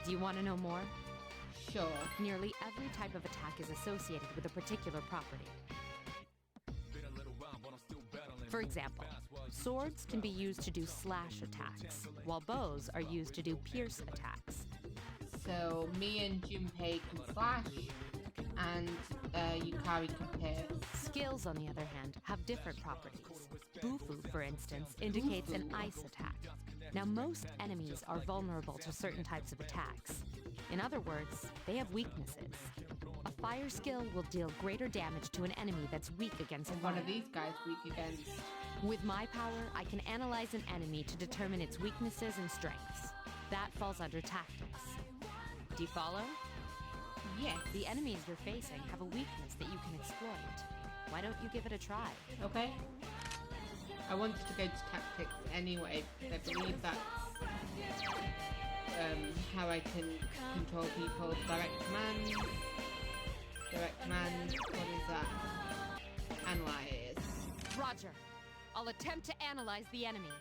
S5: Do you want to know more?
S1: Sure.
S5: Nearly every type of attack is associated with a particular property. For example, swords can be used to do slash attacks, while bows are used to do pierce attacks.
S1: So me and Junpei can slash, and Yukari can pierce.
S5: Skills, on the other hand, have different properties. Bufu, for instance, indicates an ice attack. Now, most enemies are vulnerable to certain types of attacks. In other words, they have weaknesses. A fire skill will deal greater damage to an enemy that's weak against fire.
S1: One of these guys weak against.
S5: With my power, I can analyze an enemy to determine its weaknesses and strengths. That falls under tactics. Do you follow?
S1: Yes.
S5: The enemies you're facing have a weakness that you can exploit. Why don't you give it a try?
S1: Okay. I wanted to go to tactics anyway, because I believe that's how I can control people. Direct command. What is that? Analyze.
S5: Roger. I'll attempt to analyze the enemy.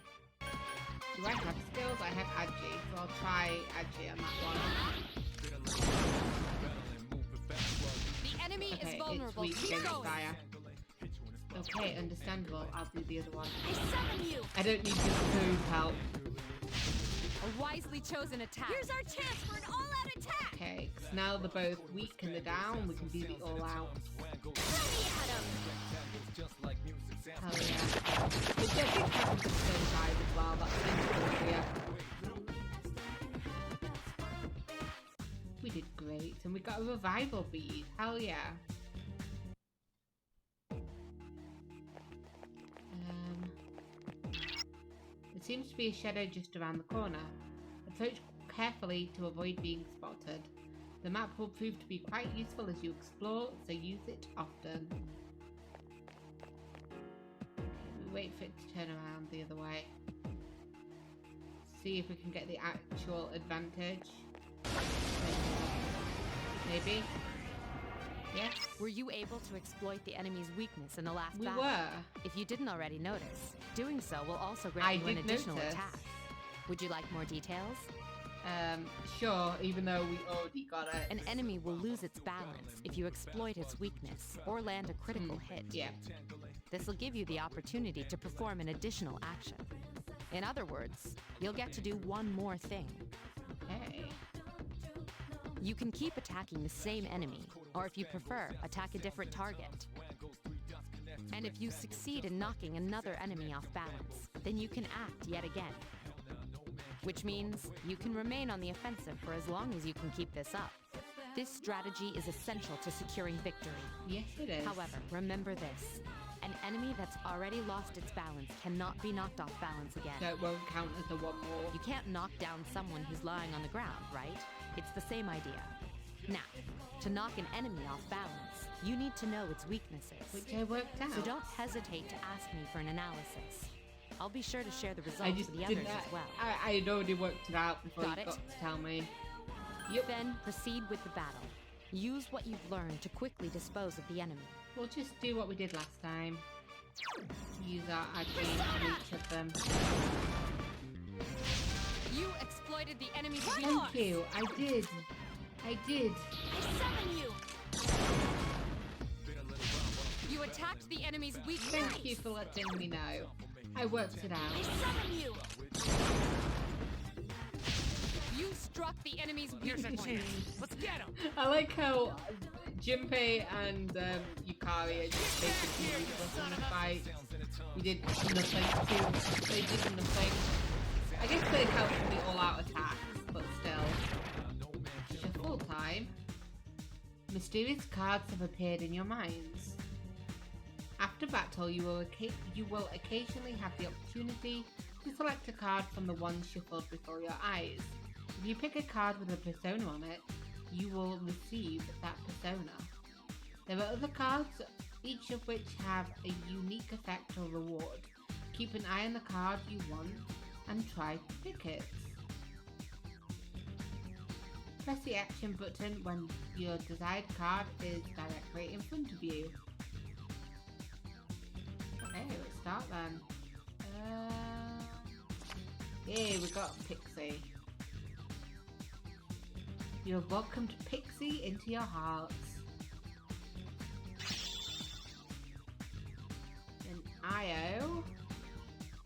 S1: Do I have skills? I have Agi, so I'll try Agi on that one.
S5: The enemy
S1: Okay,
S5: is vulnerable.
S1: it's weak
S5: Keep
S1: against
S5: going.
S1: fire. Okay, understandable. I'll do the other one.
S2: I summon you.
S1: I don't need your food help.
S5: A wisely chosen attack.
S2: Here's our chance for an all-out attack.
S1: Okay, 'cause now they're both weak and they're down. We can do the all-out.
S2: Throw me at him.
S1: Hell yeah. The Deadly Cabin's the same size as well. That's the idea. We did great, and we got a revival bead. Hell yeah. There seems to be a shadow just around the corner. Approach carefully to avoid being spotted. The map will prove to be quite useful as you explore, so use it often. Okay, we wait for it to turn around the other way. See if we can get the actual advantage. Maybe? Yes?
S5: Were you able to exploit the enemy's weakness in the last
S1: We
S5: battle?
S1: were.
S5: If you didn't already notice, doing so will also
S1: I
S5: grant you an
S1: did
S5: additional
S1: notice.
S5: attack. Would you like more details?
S1: Sure, even though we already got it.
S5: An enemy will lose its balance if you exploit its weakness or land a critical hit.
S1: Yeah.
S5: This will give you the opportunity to perform an additional action. In other words, you'll get to do one more thing.
S1: Okay.
S5: You can keep attacking the same enemy, or if you prefer, attack a different target. And if you succeed in knocking another enemy off balance, then you can act yet again. Which means you can remain on the offensive for as long as you can keep this up. This strategy is essential to securing victory.
S1: Yes, it is.
S5: However, remember this. An enemy that's already lost its balance cannot be knocked off balance again.
S1: So it won't count as the one more.
S5: You can't knock down someone who's lying on the ground, right? It's the same idea. Now, to knock an enemy off balance, you need to know its weaknesses.
S1: Which I worked out.
S5: So don't hesitate to ask me for an analysis. I'll be sure to share the
S1: I
S5: results
S1: just
S5: with the others
S1: didn't.
S5: as well.
S1: I had already worked it out before
S5: Got
S1: you
S5: it?
S1: got to tell me.
S5: Then proceed with the battle. Use what you've learned to quickly dispose of the enemy.
S1: We'll just do what we did last time. Use our agi on each of them.
S5: You exploited the enemy's
S1: Thank you. I did.
S2: I summon you.
S5: attacked the enemy's weak
S1: Thank
S5: points.
S1: you for letting me know. I worked it
S2: I
S1: out.
S2: summon you!
S5: You struck the enemy's weak
S7: Here's a
S5: points.
S7: chance. Let's get him.
S1: I like how Junpei and Yukari are just basically useless in the fight. We did nothing too. They did nothing. I guess they helped in the all-out attacks, but still. Shuffle time. Mysterious cards have appeared in your minds. After battle, you will occasionally have the opportunity to select a card from the ones shuffled before your eyes. If you pick a card with a persona on it, you will receive that persona. There are other cards, each of which have a unique effect or reward. Keep an eye on the card you want and try to pick it. Press the action button when your desired card is directly in front of you. Okay, let's start then. Yeah, we got Pixie. You're welcomed Pixie into your hearts. And Io.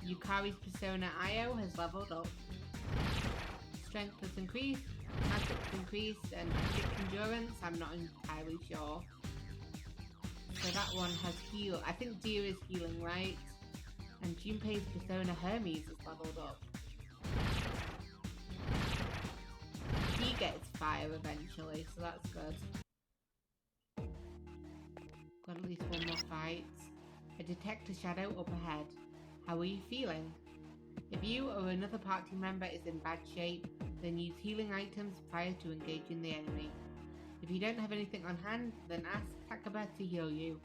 S1: Yukari's persona Io has leveled up. Strength has increased, magic's increased, and magic endurance, I'm not entirely sure. So that one has heal. I think Deer is healing, right? And Junpei's persona Hermes is leveled up. He gets fire eventually, so that's good. Got at least one more fight. I detect a shadow up ahead. How are you feeling? If you or another party member is in bad shape, then use healing items prior to engaging the enemy. If you don't have anything on hand, then ask Takaba to heal you.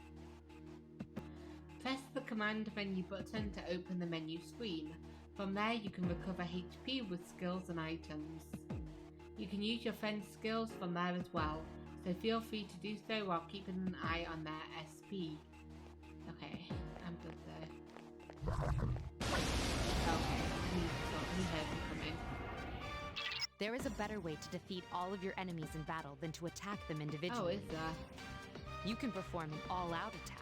S1: Press the command menu button to open the menu screen. From there you can recover HP with skills and items. You can use your friend's skills from there as well, so feel free to do so while keeping an eye on their SP. Okay, I'm good there. Okay, he heard me coming.
S5: There is a better way to defeat all of your enemies in battle than to attack them
S1: Oh,
S5: individually.
S1: is there?
S5: You can perform an all-out attack.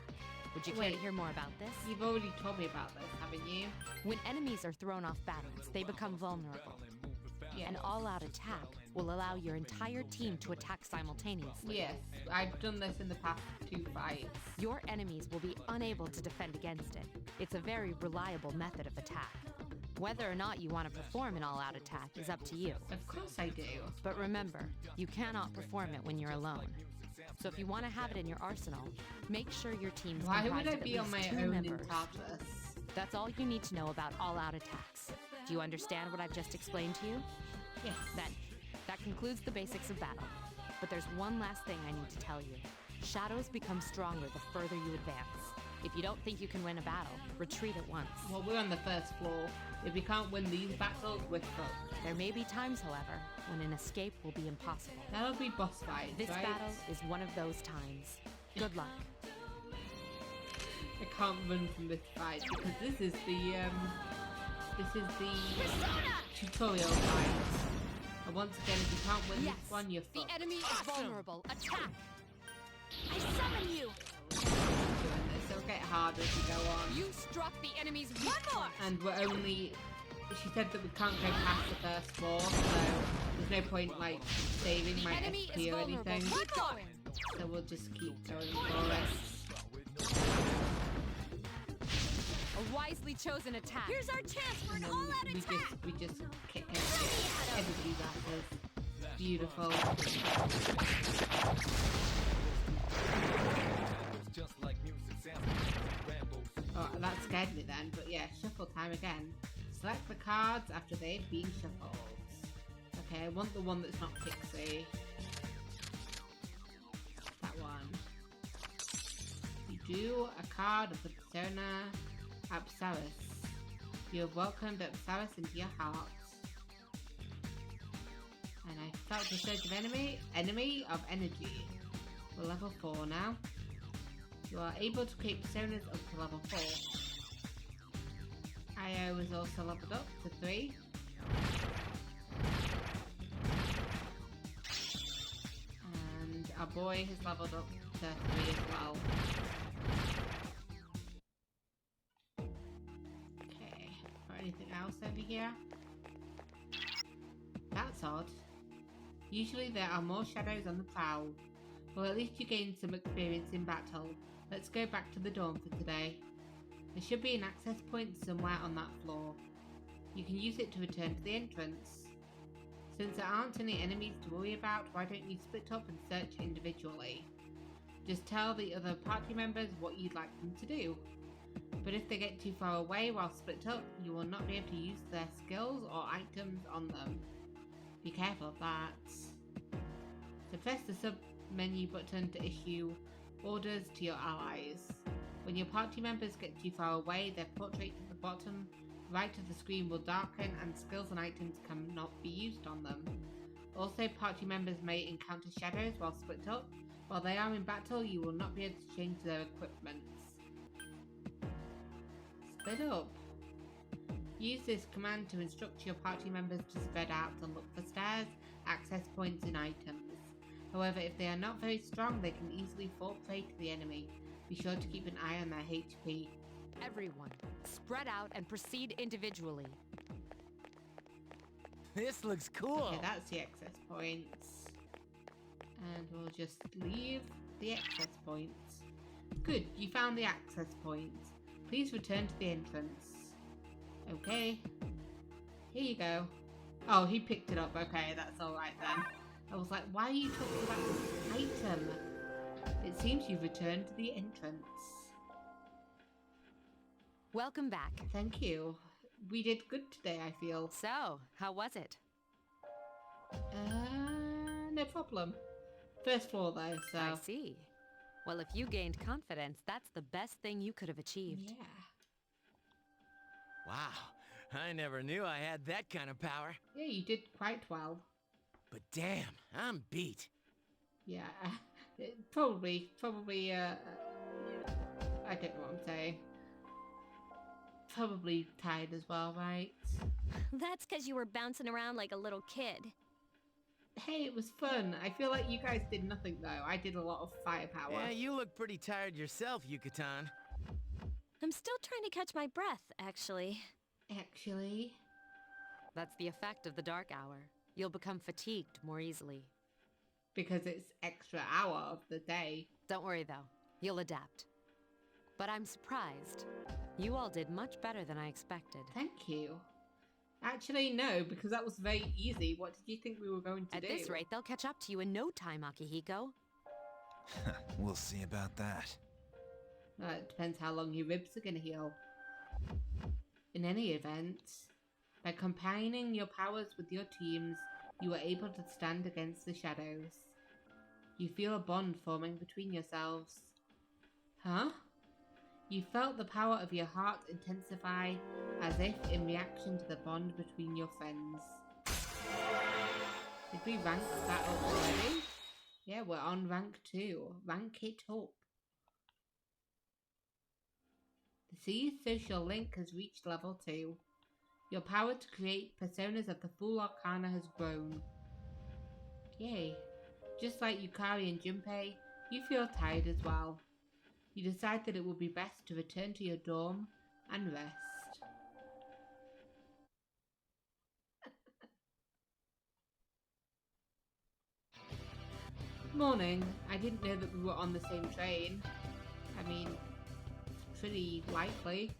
S5: Would you care to
S1: Wait.
S5: hear more about this?
S1: You've already told me about this, haven't you?
S5: When enemies are thrown off balance, they become vulnerable.
S1: Yeah.
S5: An all-out attack will allow your entire team to attack simultaneously.
S1: Yes, I've done this in the past 2 fights.
S5: Your enemies will be unable to defend against it. It's a very reliable method of attack. Whether or not you want to perform an all-out attack is up to you.
S1: Of course I do.
S5: But remember, you cannot perform it when you're alone. So if you want to have it in your arsenal, make sure your team's
S1: Why
S5: comprised
S1: would I
S5: of at
S1: be on my
S5: least 2
S1: own in
S5: members.
S1: Tartarus?
S5: That's all you need to know about all-out attacks. Do you understand what I've just explained to you?
S1: Yes.
S5: Then, that concludes the basics of battle. But there's one last thing I need to tell you. Shadows become stronger the further you advance. If you don't think you can win a battle, retreat at once.
S1: Well, we're on the first floor. If we can't win these battles, we're fucked.
S5: There may be times, however, when an escape will be impossible.
S1: That'll be boss fights,
S5: This
S1: right?
S5: battle is one of those times. Good luck.
S1: I can't run from this fight because this is the tutorial fight. And once again, if you can't win
S5: Yes,
S1: this one, you're
S5: the
S1: fucked.
S5: enemy is vulnerable. Attack!
S2: I summon you!
S1: Doing this. It'll get harder as we go on.
S5: You struck the enemy's weak point.
S1: And we're only... She said that we can't go past the first floor, so there's no point, like, saving
S5: The
S1: my
S5: enemy
S1: SP
S5: is
S1: or
S5: vulnerable.
S1: anything.
S5: Keep going.
S1: So we'll just keep going for it.
S5: A wisely chosen attack.
S2: Here's our chance for an
S1: And then
S2: all-out
S1: we
S2: attack!
S1: just kick everybody's asses. Beautiful. Oh, that scared me then, but yeah, shuffle time again. Select the cards after they've been shuffled. Okay, I want the one that's not Pixie. That one. You do a card of the persona Apsaris. You have welcomed Apsaris into your hearts. And I felt the surge of enemy of energy. We're level 4 now. You are able to create personas up to level 4. Io is also leveled up to 3. And our boy has leveled up to 3 as well. else over here? That's odd. Usually there are more shadows on the prowl. Well, at least you gained some experience in battle. Let's go back to the dorm for today. There should be an access point somewhere on that floor. You can use it to return to the entrance. Since there aren't any enemies to worry about, why don't you split up and search individually? Just tell the other party members what you'd like them to do. But if they get too far away while split up, you will not be able to use their skills or items on them. Be careful of that. So press the sub-menu button to issue orders to your allies. When your party members get too far away, their portrait at the bottom right of the screen will darken and skills and items cannot be used on them. Also, party members may encounter shadows while split up. While they are in battle, you will not be able to change their equipment. Split up. Use this command to instruct your party members to spread out and look for stairs, access points and items. However, if they are not very strong, they can easily fall prey to the enemy. Be sure to keep an eye on their HP.
S5: Everyone, spread out and proceed individually.
S7: This looks cool.
S1: Okay, that's the access points. And we'll just leave the access points. Good, you found the access points. Please return to the entrance. Okay. Here you go. Oh, he picked it up. Okay, that's alright then. I was like, why are you talking about this item? It seems you've returned to the entrance.
S5: Welcome back.
S1: Thank you. We did good today, I feel.
S5: So, how was it?
S1: No problem. First floor though, so...
S5: I see. Well, if you gained confidence, that's the best thing you could have achieved.
S1: Yeah.
S7: Wow, I never knew I had that kind of power.
S1: Yeah, you did quite well.
S7: But damn, I'm beat.
S1: Yeah, probably, I don't know what I'm saying. Probably tired as well, right?
S2: That's because you were bouncing around like a little kid.
S1: Hey, it was fun. I feel like you guys did nothing though. I did a lot of firepower.
S7: Yeah, you look pretty tired yourself, Yucatan.
S2: I'm still trying to catch my breath, actually.
S1: Actually...
S5: That's the effect of the dark hour. You'll become fatigued more easily.
S1: Because it's extra hour of the day.
S5: Don't worry though, you'll adapt. But I'm surprised. You all did much better than I expected.
S1: Thank you. Actually, no, because that was very easy. What did you think we were going to do?
S5: At this rate, they'll catch up to you in no time, Akihiko.
S4: We'll see about that.
S1: It depends how long your ribs are going to heal. In any event, by combining your powers with your teams, you are able to stand against the shadows. You feel a bond forming between yourselves. Huh? You felt the power of your heart intensify, as if in reaction to the bond between your friends. Did we rank that up already? Yeah, we're on rank 2. Rank it up. The C's social link has reached level 2. Your power to create personas of the full arcana has grown. Yay. Just like Yukari and Junpei, you feel tired as well. You decide that it would be best to return to your dorm and rest. Morning. I didn't know that we were on the same train. I mean, it's pretty likely.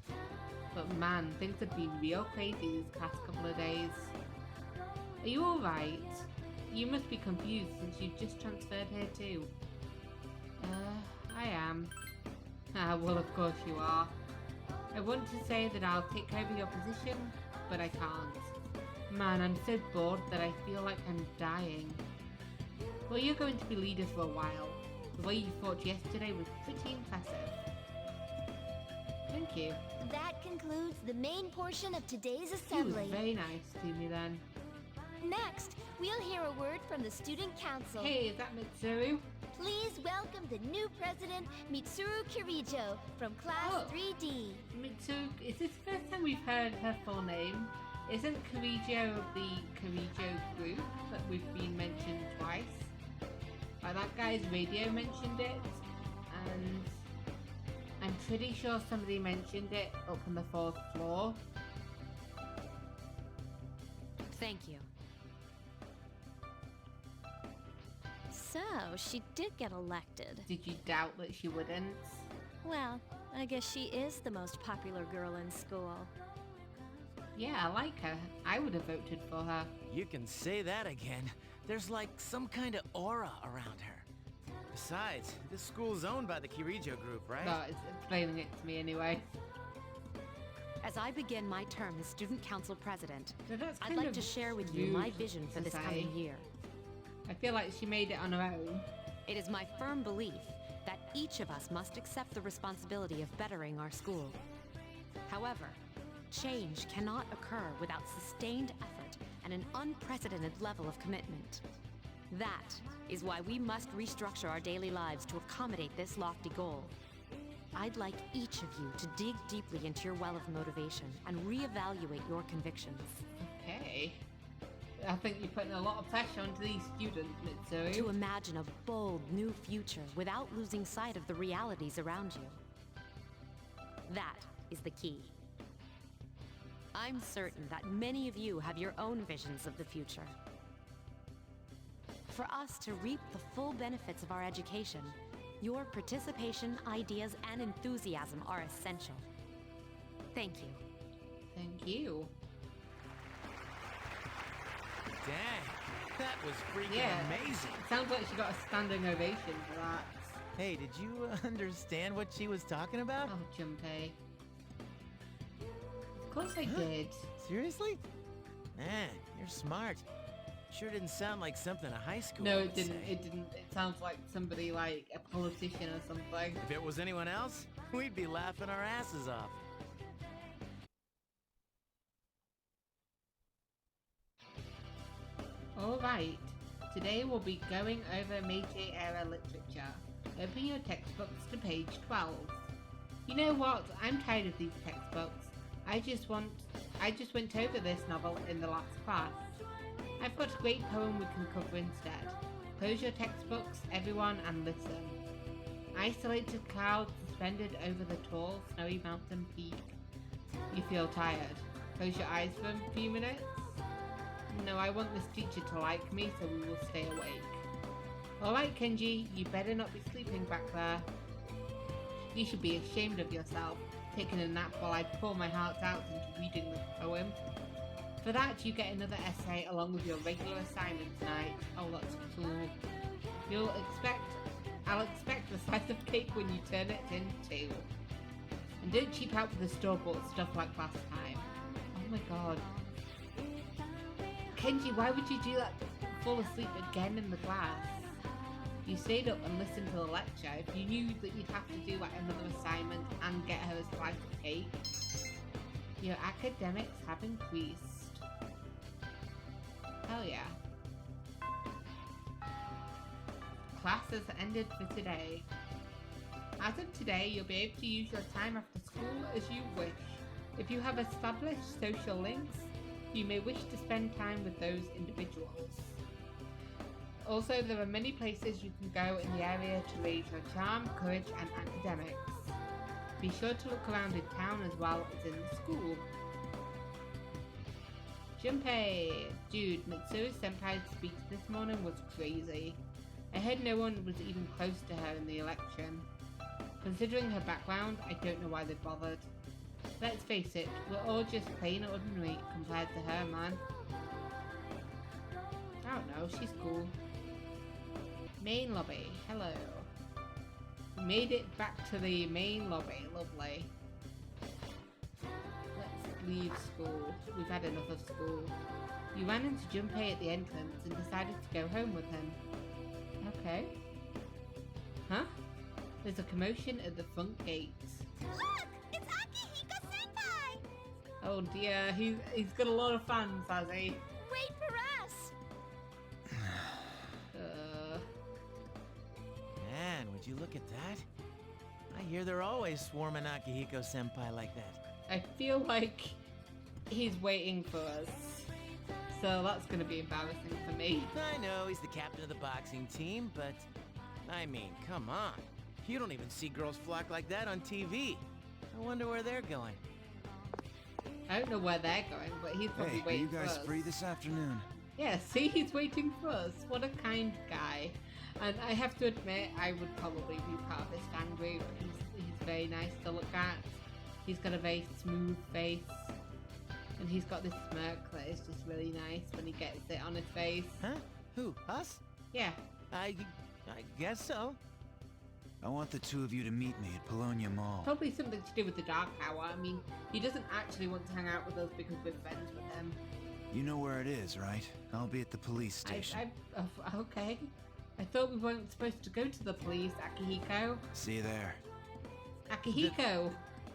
S1: But man, things have been real crazy these past couple of days. Are you alright? You must be confused since you've just transferred here too. I am. Ah, well of course you are. I want to say that I'll take over your position, but I can't. Man, I'm so bored that I feel like I'm dying. Well, you're going to be leader for a while. The way you fought yesterday was pretty impressive. Thank you.
S9: That concludes the main portion of today's
S1: He was
S9: assembly.
S1: very nice to me then.
S9: Next, we'll hear a word from the student council.
S1: Hey, is that Mitsuru?
S9: Please welcome the new president, Mitsuru Kirijo, from class
S1: Oh.
S9: 3D.
S1: Mitsuru, is this the first time we've heard her full name? Isn't Kirijo the Kirijo group that we've been mentioned twice? Like that guy's radio mentioned it, and I'm pretty sure somebody mentioned it up on the 4th floor.
S5: Thank you.
S2: So, she did get elected.
S1: Did you doubt that she wouldn't?
S2: Well, I guess she is the most popular girl in school.
S1: Yeah, I like her. I would have voted for her.
S7: You can say that again. There's like some kind of aura around her. Besides, this school's owned by the Kirijo group, right?
S1: No, it's explaining it to me anyway.
S5: As I begin my term as Student Council President,
S1: So that's
S5: I'd
S1: kind
S5: like
S1: of
S5: to share with you
S1: rude
S5: my vision for this
S1: to
S5: coming
S1: say.
S5: year.
S1: I feel like she made it on her own.
S5: It is my firm belief that each of us must accept the responsibility of bettering our school. However, change cannot occur without sustained effort and an unprecedented level of commitment. That is why we must restructure our daily lives to accommodate this lofty goal. I'd like each of you to dig deeply into your well of motivation and reevaluate your convictions.
S1: Okay. I think you're putting a lot of pressure onto these students, Mitsuru.
S5: To imagine a bold new future without losing sight of the realities around you. That is the key. I'm certain that many of you have your own visions of the future. For us to reap the full benefits of our education, your participation, ideas, and enthusiasm are essential. Thank you.
S1: Thank you.
S7: Dang, that was freaking
S1: Yeah.
S7: amazing.
S1: It sounds like she got a standing ovation for that.
S7: Hey, did you understand what she was talking about?
S1: Oh, Junpei. Of course I did.
S7: Seriously? Man, you're smart. Sure didn't sound like something a high schooler
S1: No,
S7: would
S1: it didn't.
S7: say.
S1: It didn't. It sounds like somebody like a politician or something.
S7: If it was anyone else, we'd be laughing our asses off.
S1: Alright, today we'll be going over Meiji era literature. Open your textbooks to page 12. You know what? I'm tired of these textbooks. I just went over this novel in the last class. I've got a great poem we can cover instead. Close your textbooks, everyone, and listen. Isolated clouds suspended over the tall, snowy mountain peak. You feel tired. Close your eyes for a few minutes. No, I want this teacher to like me, so we will stay awake. Alright, Kenji, you better not be sleeping back there. You should be ashamed of yourself, taking a nap while I pour my heart out into reading the poem. For that, you get another essay along with your regular assignment tonight. Oh, that's cool. I'll expect the size of cake when you turn it in too. And don't cheap out with the store-bought stuff like last time. Oh my god. Kenji, why would you do that? Fall asleep again in the class? You stayed up and listened to the lecture. If you knew that you'd have to do like another assignment and get her a slice of cake, your academics have increased. Hell yeah. Class has ended for today. As of today, you'll be able to use your time after school as you wish. If you have established social links, you may wish to spend time with those individuals. Also, there are many places you can go in the area to raise your charm, courage, and academics. Be sure to look around in town as well as in the school. Junpei! Dude, Mitsuru Senpai's speech this morning was crazy. I heard no one was even close to her in the election. Considering her background, I don't know why they bothered. Let's face it, we're all just plain ordinary compared to her, man. I don't know, she's cool. Main lobby, hello. We made it back to the main lobby, lovely. Let's leave school. We've had enough of school. You ran into Junpei at the entrance and decided to go home with him. Okay. Huh? There's a commotion at the front gates.
S9: Look! It's Akihiko Senpai!
S1: Oh dear, he's got a lot of fans, has he?
S9: Wait for us!
S7: Man, would you look at that? I hear they're always swarming Akihiko Senpai like that.
S1: I feel like he's waiting for us. So that's gonna be embarrassing for me.
S7: I know he's the captain of the boxing team, but I mean, come on. You don't even see girls flock like that on TV. I wonder where they're going.
S1: I don't know where they're going, but he's probably
S4: Hey, are
S1: waiting
S4: you guys
S1: for us.
S4: free this afternoon?
S1: Yeah, see, he's waiting for us. What a kind guy. And I have to admit, I would probably be part of this fan group. He's very nice to look at. He's got a very smooth face. And he's got this smirk that is just really nice when he gets it on his face.
S7: Huh? Who? Us?
S1: Yeah.
S7: I guess so.
S4: I want the two of you to meet me at Polonia Mall.
S1: Probably something to do with the Dark Hour. I mean, he doesn't actually want to hang out with us because we're friends with him.
S4: You know where it is, right? I'll be at the police station.
S1: Okay. I thought we weren't supposed to go to the police, Akihiko.
S4: See you there.
S1: Akihiko!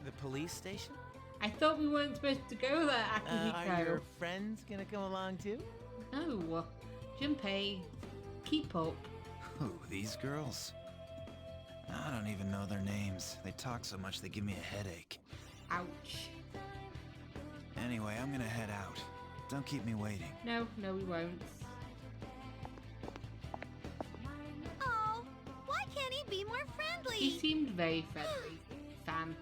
S7: The police station?
S1: I thought we weren't supposed to go there, Akihiko.
S7: Are your friends gonna come along too?
S1: No. Junpei, keep up.
S4: Who, these girls? I don't even know their names. They talk so much they give me a headache.
S1: Ouch.
S4: Anyway, I'm gonna head out. Don't keep me waiting.
S1: No, we won't.
S9: Oh, why can't he be more friendly?
S1: He seemed very friendly. Fan.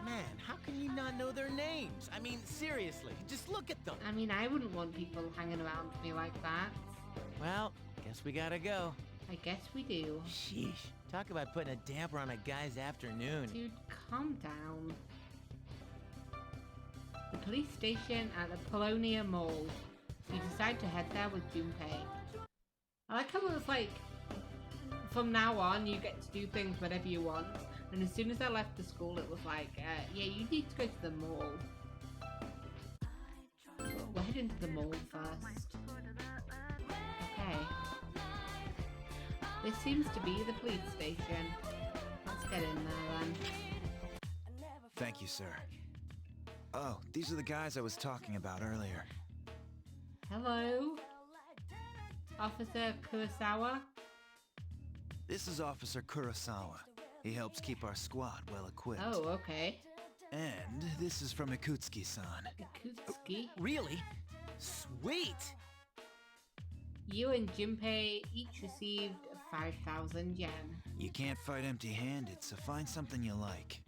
S7: Man, how can you not know their names? I mean, seriously, just look at them.
S1: I mean, I wouldn't want people hanging around me like that.
S7: Well, guess we gotta go.
S1: I guess we do.
S7: Sheesh. Talk about putting a damper on a guy's afternoon.
S1: Dude, calm down. The police station at the Polonia Mall. You decide to head there with Junpei. I like how it was like, from now on, you get to do things whatever you want. And as soon as I left the school, it was like, yeah, you need to go to the mall. But we're heading to the mall first. Okay. This seems to be the police station. Let's get in there then.
S4: Thank you, sir. Oh, these are the guys I was talking about earlier.
S1: Hello? Officer Kurosawa?
S4: This is Officer Kurosawa. He helps keep our squad well equipped.
S1: Oh, okay.
S4: And this is from Ikutsuki-san.
S1: Ikutsuki?
S7: Really? Sweet!
S1: You and Junpei each received 5,000 yen.
S4: You can't fight empty-handed, so find something you like.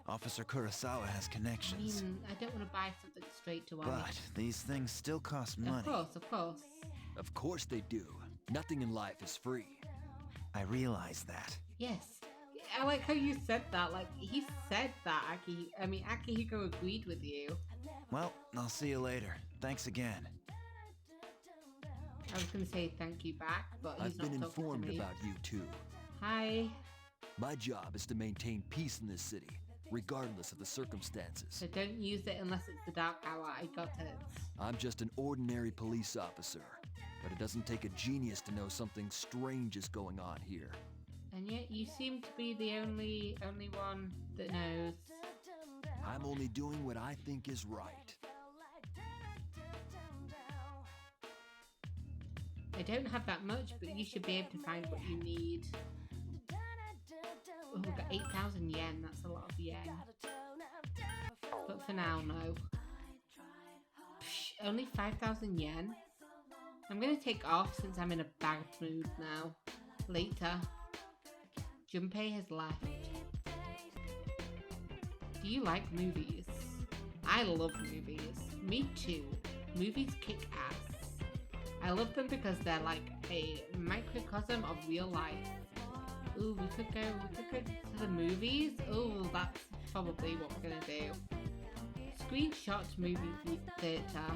S4: Officer Kurosawa has
S1: I
S4: connections.
S1: mean, I don't want to buy something straight to
S4: But these things still cost money.
S1: Of course.
S10: Of course they do. Nothing in life is free.
S4: I realize that.
S1: Yes. I like how you said that. Like, he said that, Akihiko agreed with you.
S4: Well, I'll see you later. Thanks again.
S1: I was going to say thank you back, but he's
S10: I've
S1: not
S10: been
S1: talking to
S10: informed
S1: me.
S10: about you too.
S1: Hi.
S10: My job is to maintain peace in this city, regardless of the circumstances.
S1: So don't use it unless it's the Dark Hour. I got it.
S10: I'm just an ordinary police officer, but it doesn't take a genius to know something strange is going on here.
S1: And yet you seem to be the only one that knows.
S10: I'm only doing what I think is right.
S1: I don't have that much, but you should be able to find what you need. Oh, we've got 8,000 yen. That's a lot of yen. But for now, no. Psh, only 5,000 yen? I'm going to take off since I'm in a bad mood now. Later. Junpei has left. Do you like movies? I love movies. Me too. Movies kick ass. I love them because they're like a microcosm of real life. Ooh, we could go to the movies. Ooh, that's probably what we're gonna do. Screenshot Movie Theatre.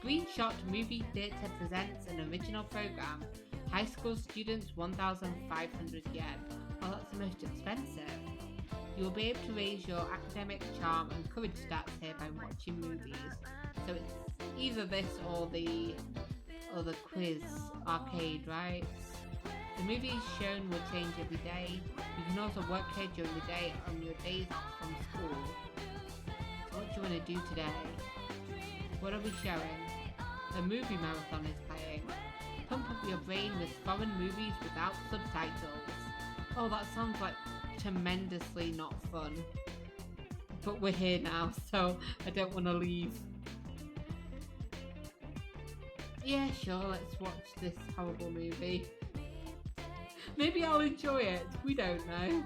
S1: Screenshot Movie Theatre presents an original program. High school students 1,500 yen. Oh, that's the most expensive. You will be able to raise your academic charm and courage stats here by watching movies. So it's either this or the quiz arcade, right? The movies shown will change every day. You can also work here during the day on your days off from school. So what do you want to do today? What are we showing? A movie marathon is playing. Pump up your brain with foreign movies without subtitles. Oh, that sounds like tremendously not fun. But we're here now, so I don't want to leave. Yeah, sure, let's watch this horrible movie. Maybe I'll enjoy it, we don't know.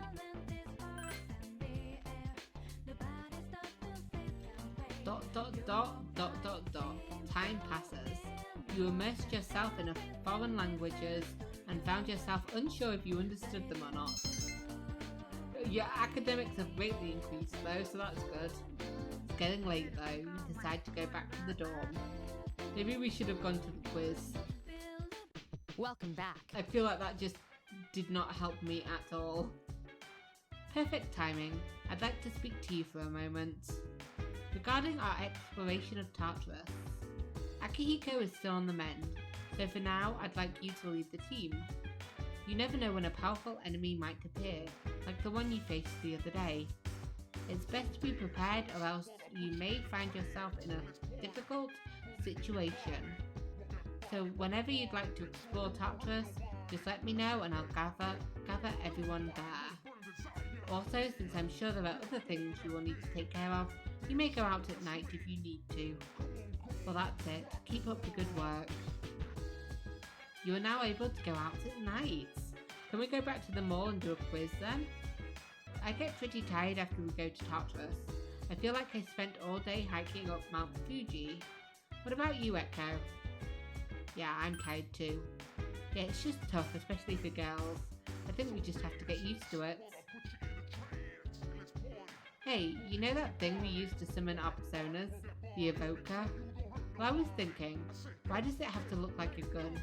S1: Time passes. You immersed yourself in foreign languages and found yourself unsure if you understood them or not. Your academics have greatly increased though, so that's good. It's getting late though. You decide to go back to the dorm. Maybe we should have gone to the quiz.
S5: Welcome back.
S1: I feel like that just did not help me at all. Perfect timing. I'd like to speak to you for a moment. Regarding our exploration of Tartarus, Akihiko is still on the mend, so for now I'd like you to lead the team. You never know when a powerful enemy might appear, like the one you faced the other day. It's best to be prepared or else you may find yourself in a difficult situation. So whenever you'd like to explore Tartarus, just let me know and I'll gather everyone there. Also, since I'm sure there are other things you will need to take care of, you may go out at night if you need to. Well, that's it. Keep up the good work. You are now able to go out at night. Can we go back to the mall and do a quiz then? I get pretty tired after we go to Tartarus. I feel like I spent all day hiking up Mount Fuji. What about you, Eiko? Yeah, I'm tired too. Yeah, it's just tough, especially for girls. I think we just have to get used to it. Hey, you know that thing we used to summon our personas? The evoker? Well, I was thinking, why does it have to look like a gun?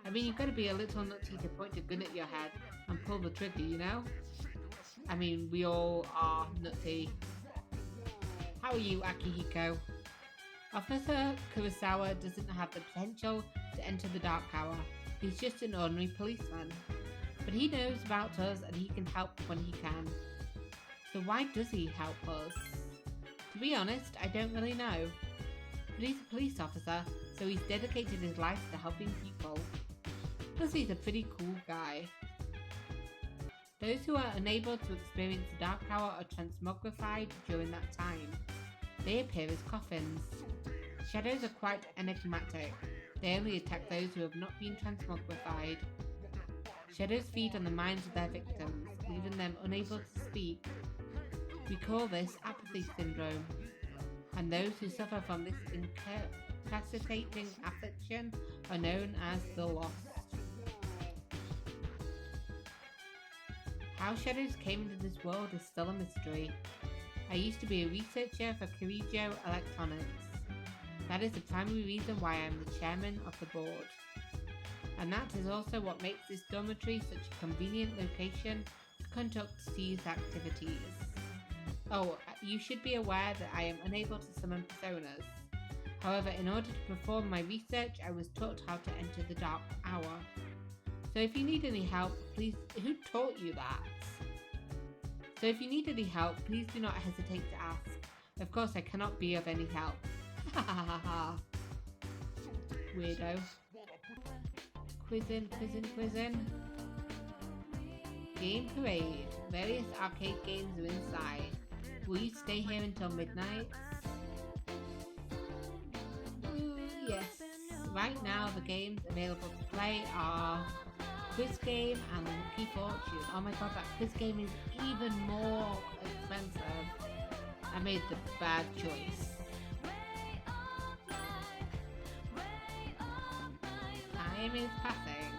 S1: I mean, you've got to be a little nutty to point a gun at your head and pull the trigger, you know? I mean, we all are nutty. How are you, Akihiko? Officer Kurosawa doesn't have the potential to enter the Dark Tower. He's just an ordinary policeman. But he knows about us and he can help when he can. So why does he help us? To be honest, I don't really know. But he's a police officer, so he's dedicated his life to helping people. Plus he's a pretty cool guy. Those who are unable to experience the Dark Tower are transmogrified during that time. They appear as coffins. Shadows are quite enigmatic. They only attack those who have not been transmogrified. Shadows feed on the minds of their victims, leaving them unable to speak. We call this apathy syndrome, and those who suffer from this incapacitating affliction are known as the Lost. How shadows came into this world is still a mystery. I used to be a researcher for Kirijo Electronics. That is the primary reason why I am the chairman of the board. And that is also what makes this dormitory such a convenient location to conduct these activities. Oh, you should be aware that I am unable to summon personas. However, in order to perform my research, I was taught how to enter the Dark Hour. So if you need any help, please... Who taught you that? So if you need any help, please do not hesitate to ask. Of course, I cannot be of any help. Ha ha ha ha. Weirdo. Quizzing. Game Parade. Various arcade games are inside. Will you stay here until midnight? Ooh, yes. Right now, the games available to play are Quiz Game and Lucky Fortune. Oh my god, that quiz game is even more expensive. I made the bad choice. Time is passing.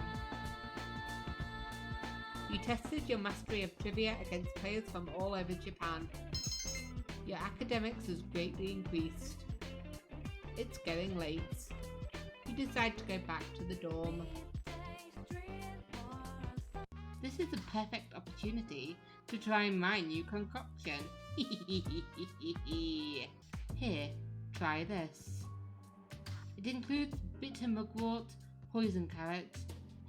S1: You tested your mastery of trivia against players from all over Japan. Your academics has greatly increased. It's getting late. You decide to go back to the dorm. This is a perfect opportunity to try my new concoction. Here, try this. It includes bitter mugwort, poison carrot,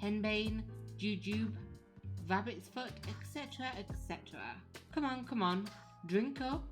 S1: henbane, jujube, rabbit's foot, etc., etc. Come on, drink up.